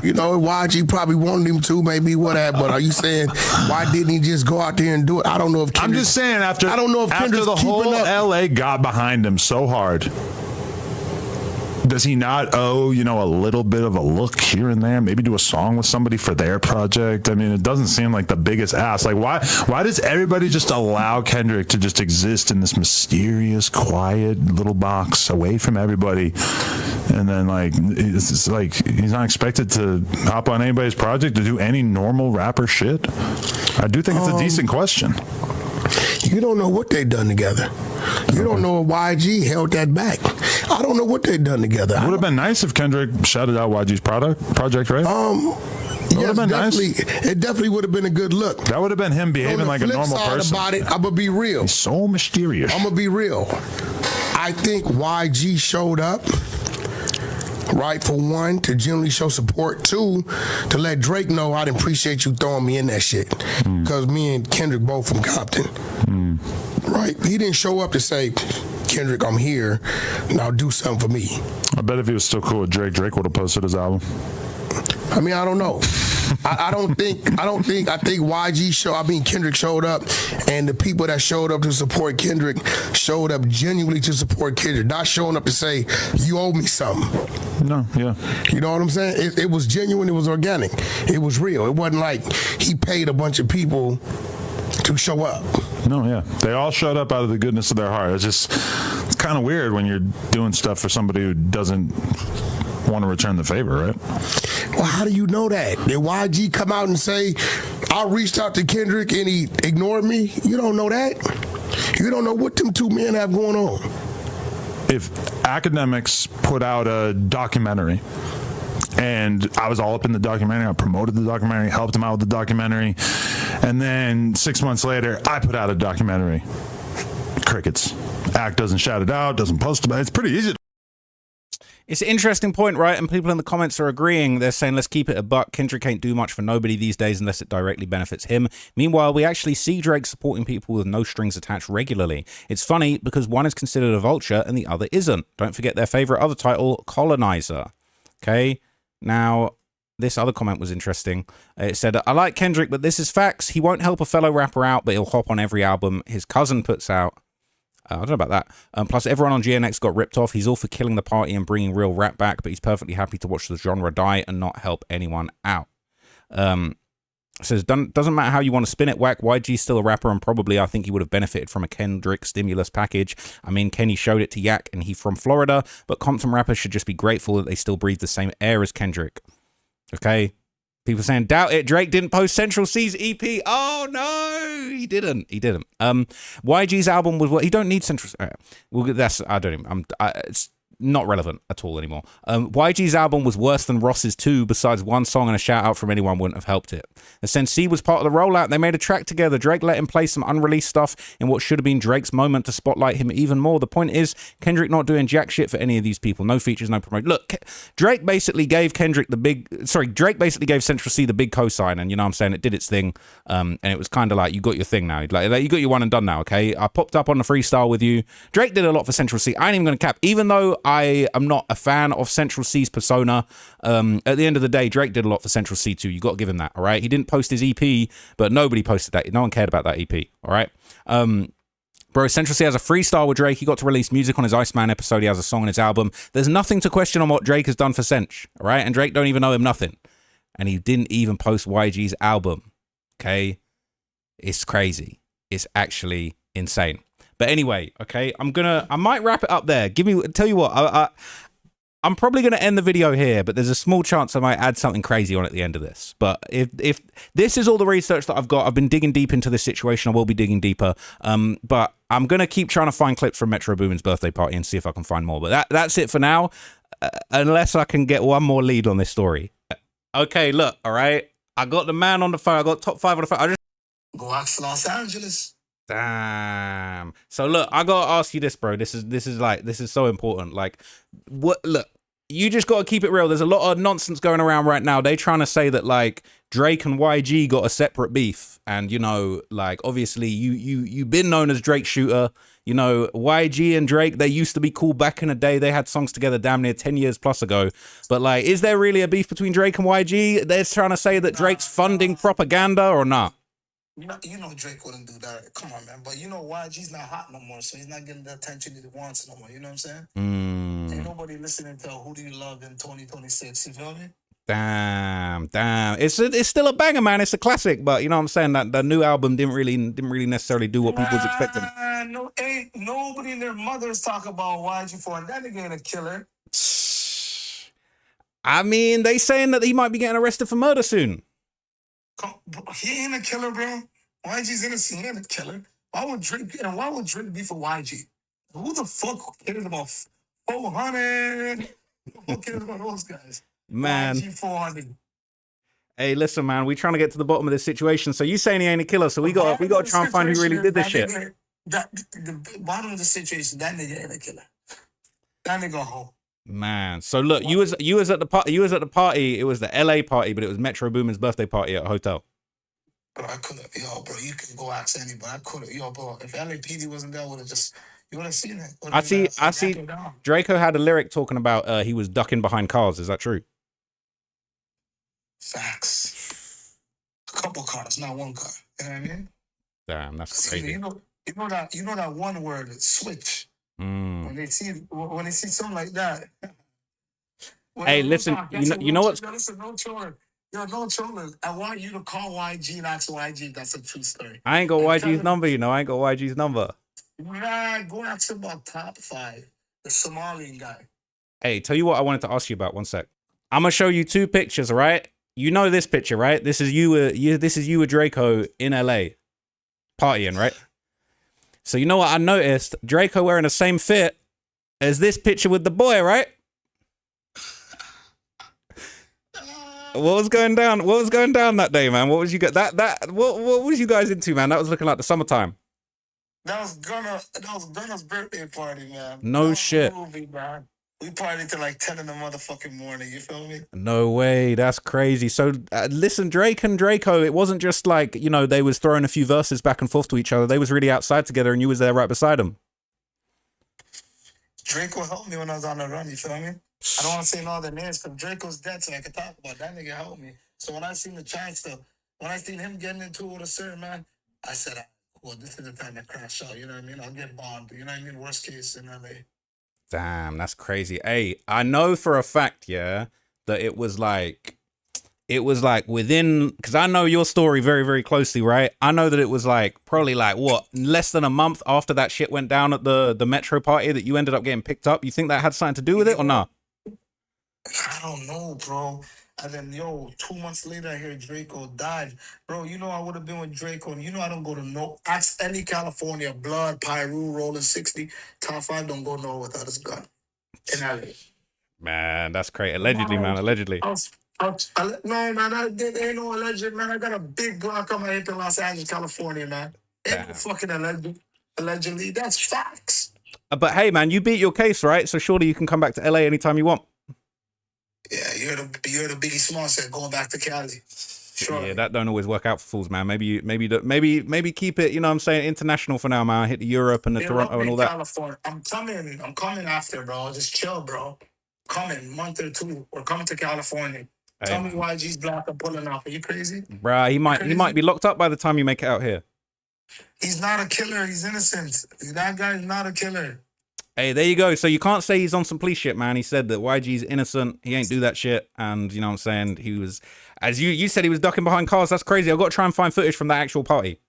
You know, YG probably wanted him to, maybe whatever. But are you saying why didn't he just go out there and do it? I don't know if Kendrick, I'm just saying after Kendrick's the whole up. LA got behind him so hard. Does he not owe, you know, a little bit of a look here and there? Maybe do a song with somebody for their project? I mean, it doesn't seem like the biggest ask. Like, why does everybody just allow Kendrick to just exist in this mysterious, quiet little box away from everybody? And then, like, it's like he's not expected to hop on anybody's project to do any normal rapper shit? I do think it's a decent question. You don't know what they've done together. You don't know if YG held that back. I don't know what they've done together. It would have been nice if Kendrick shouted out YG's project, right? Yes, definitely. Nice. It definitely would have been a good look. That would have been him behaving like a normal person. About it, I'm gonna be real. He's so mysterious. I'm gonna be real. I think YG showed up, right, for one, to generally show support. Two, to let Drake know I didn't appreciate you throwing me in that shit. Because me and Kendrick both from Compton. Right? He didn't show up to say, Kendrick, I'm here, now do something for me. I bet if he was still cool with Drake, Drake would have posted his album. I mean, I don't know. I think Kendrick showed up, and the people that showed up to support Kendrick showed up genuinely to support Kendrick, not showing up to say, you owe me something. No, yeah. You know what I'm saying? It was genuine, it was organic, it was real. It wasn't like he paid a bunch of people to show up. No, yeah. They all showed up out of the goodness of their heart. It's kind of weird when you're doing stuff for somebody who doesn't want to return the favor, right? Well, how do you know that? Did YG come out and say, I reached out to Kendrick and he ignored me? You don't know that. You don't know what them two men have going on. If Akademiks put out a documentary, and I was all up in the documentary, I promoted the documentary, helped him out with the documentary, and then 6 months later, I put out a documentary. Crickets. Act doesn't shout it out, doesn't post about it. It's pretty easy. It's an interesting point, right? And people in the comments are agreeing. They're saying, let's keep it a buck. Kendrick can't do much for nobody these days unless it directly benefits him. Meanwhile, we actually see Drake supporting people with no strings attached regularly. It's funny because one is considered a vulture and the other isn't. Don't forget their favorite other title, Colonizer. Okay? Now, this other comment was interesting. It said, I like Kendrick, but this is facts. He won't help a fellow rapper out, but he'll hop on every album his cousin puts out. I don't know about that. Plus, everyone on GNX got ripped off. He's all for killing the party and bringing real rap back, but he's perfectly happy to watch the genre die and not help anyone out. Says, doesn't matter how you want to spin it, Whack. YG's still a rapper, and probably I think he would have benefited from a Kendrick stimulus package. I mean, Kenny showed it to Yak, and he from Florida, but Compton rappers should just be grateful that they still breathe the same air as Kendrick. Okay? People saying, doubt it, Drake didn't post Central C's EP. Oh, no, he didn't. YG's album was what? He don't need Central... Well, that's... I don't even... it's not relevant at all anymore. YG's album was worse than Ross's too. Besides one song and a shout out from anyone wouldn't have helped it. The Sensi was part of the rollout. They made a track together. Drake let him play some unreleased stuff in what should have been Drake's moment to spotlight him even more. The point is, Kendrick not doing jack shit for any of these people. No features, no promotion. Look, Drake basically gave Drake basically gave Central C the big cosign, and you know what I'm saying, it did its thing. And it was kind of like, you got your thing now. Like you got your one and done now, okay? I popped up on the freestyle with you. Drake did a lot for Central C. I ain't even gonna cap. Even though I am not a fan of Central C's persona, at the end of the day, Drake did a lot for Central C too. You got to give him that, all right? He didn't post his EP, but nobody posted that. No one cared about that EP, all right? Bro, Central C has a freestyle with Drake. He got to release music on his Iceman episode. He has a song on his album. There's nothing to question on what Drake has done for Centr, all right? And Drake don't even know him nothing. And he didn't even post YG's album, okay? It's crazy. It's actually insane. But anyway, okay, I might wrap it up there. Tell you what, I'm probably going to end the video here, but there's a small chance I might add something crazy on at the end of this. But if this is all the research that I've got, I've been digging deep into this situation. I will be digging deeper. But I'm going to keep trying to find clips from Metro Boomin's birthday party and see if I can find more. But that's it for now, unless I can get one more lead on this story. Okay, look, all right. I got the man on the phone. I got top 5 on the phone. Go out to Los Angeles. Damn. So look, I gotta ask you this, bro. This is so important. Like, what? Look, you just gotta keep it real. There's a lot of nonsense going around right now. They trying to say that like Drake and YG got a separate beef, and you know, like obviously you've been known as Drake Shooter. You know, YG and Drake, they used to be cool back in the day. They had songs together damn near 10 years plus ago. But like, is there really a beef between Drake and YG? They're trying to say that Drake's funding propaganda or not? You know Drake wouldn't do that. Come on, man. But you know YG's not hot no more, so he's not getting the attention he wants no more. You know what I'm saying? Ain't nobody listening to Who Do You Love in 2026. You feel me? Damn. It's still a banger, man. It's a classic, but you know what I'm saying? That the new album didn't really necessarily do what people was expecting. No, ain't nobody and their mothers talk about YG4, and that nigga ain't a killer. I mean, they saying that he might be getting arrested for murder soon. He ain't a killer, bro. YG's innocent. He ain't a killer. Why would Drake be for YG? Who the fuck cares about 400? Who cares about those guys? Man. YG 400. Hey, listen, man. We trying to get to the bottom of this situation. So you saying he ain't a killer? So we got to try and find who really did this shit. The bottom of the situation, that nigga ain't a killer. That nigga home. Man, so look, you was at the party. You was at the party. It was the LA party, but it was Metro Boomin's birthday party at a hotel. Bro, I couldn't. Yo, bro, you can go ask anybody. I couldn't. Yo, bro, if LAPD wasn't there, you would have seen it. I see. Draco had a lyric talking about he was ducking behind cars. Is that true? Facts. couple cars, not one car. You know what I mean? Damn, that's crazy. You know that one word, switch. When they see something like that. Hey, listen, you know what's... Listen, no trolling. Yo, no trolling. I want you to call YG and ask YG if that's a true story. I ain't got YG's number, you know. I ain't got YG's number. Nah, go ask him about top 5. The Somalian guy. Hey, tell you what I wanted to ask you about. One sec. I'm gonna show you 2 pictures, right? You know this picture, right? This is you. This is you with Draco in LA, partying, right? So you know what I noticed? Draco wearing the same fit as this picture with the boy, right? What was going down? What was going down that day, man? What was you got? What was you guys into, man? That was looking like the summertime. That was Gunna's birthday party, man. No shit. Movie, man. We partied till like 10 in the motherfucking morning. You feel me? No way. That's crazy. So listen, Drake and Draco, it wasn't just like, you know, they was throwing a few verses back and forth to each other. They was really outside together and you was there right beside them. Draco helped me when I was on the run. You feel me? I don't want to say no other names because Draco's dead, so I can talk about that nigga helped me. So when I seen the chance stuff, when I seen him getting into it with a certain man, I said, well, this is the time to crash out. You know what I mean? I'll get bombed. You know what I mean? Worst case in LA. Damn, that's crazy. Hey, I know for a fact, yeah, that it was like within, because I know your story very, very closely, right? I know that it was like probably like what, less than a month after that shit went down at the Metro party that you ended up getting picked up. You think that had something to do with it or not? I don't know, bro. And then, 2 months later, I hear Draco died. Bro, you know I would have been with Draco. And you know I don't go to ask any California, Blood, Pyru, Rolling 60, top 5 don't go nowhere without his gun. In LA. Man, that's crazy. Allegedly, man, allegedly. No, man, there ain't no alleged, man. I got a big Glock on my hip in Los Angeles, California, man. Ain't no fucking allegedly. That's facts. But hey, man, you beat your case, right? So surely you can come back to LA anytime you want. Yeah, you're the Biggie Small said going back to Cali. Sure. Yeah, that don't always work out for fools, man. Maybe keep it, you know what I'm saying, international for now, man. Hit the Europe and the Toronto and all that. California. I'm coming after, bro. Just chill, bro. Coming, month or 2. We're coming to California. Hey. Tell me YG's black and pulling off. Are you crazy? Bruh, he might be locked up by the time you make it out here. He's not a killer. He's innocent. That guy's not a killer. Hey, there you go. So you can't say he's on some police shit, man. He said that YG's innocent. He ain't do that shit. And you know what I'm saying? He was, as you said, he was ducking behind cars. That's crazy. I've got to try and find footage from that actual party.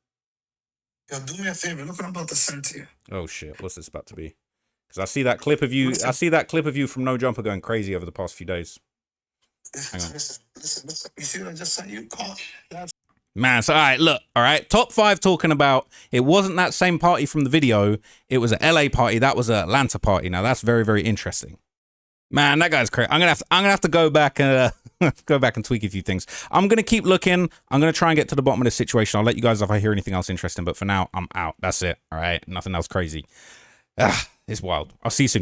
Yo, do me a favor. Look what I'm about to send to you. Oh shit. What's this about to be? Because I see that clip of you. I see that clip of you from No Jumper going crazy over the past few days. Listen. You see what I just sent you? Man, so all right, look, all right. Top 5 talking about it wasn't that same party from the video. It was an LA party. That was an Atlanta party. Now that's very, very interesting. Man, that guy's crazy. I'm gonna have to go back and tweak a few things. I'm gonna keep looking. I'm gonna try and get to the bottom of this situation. I'll let you guys know if I hear anything else interesting. But for now, I'm out. That's it. All right, nothing else crazy. It's wild. I'll see you soon.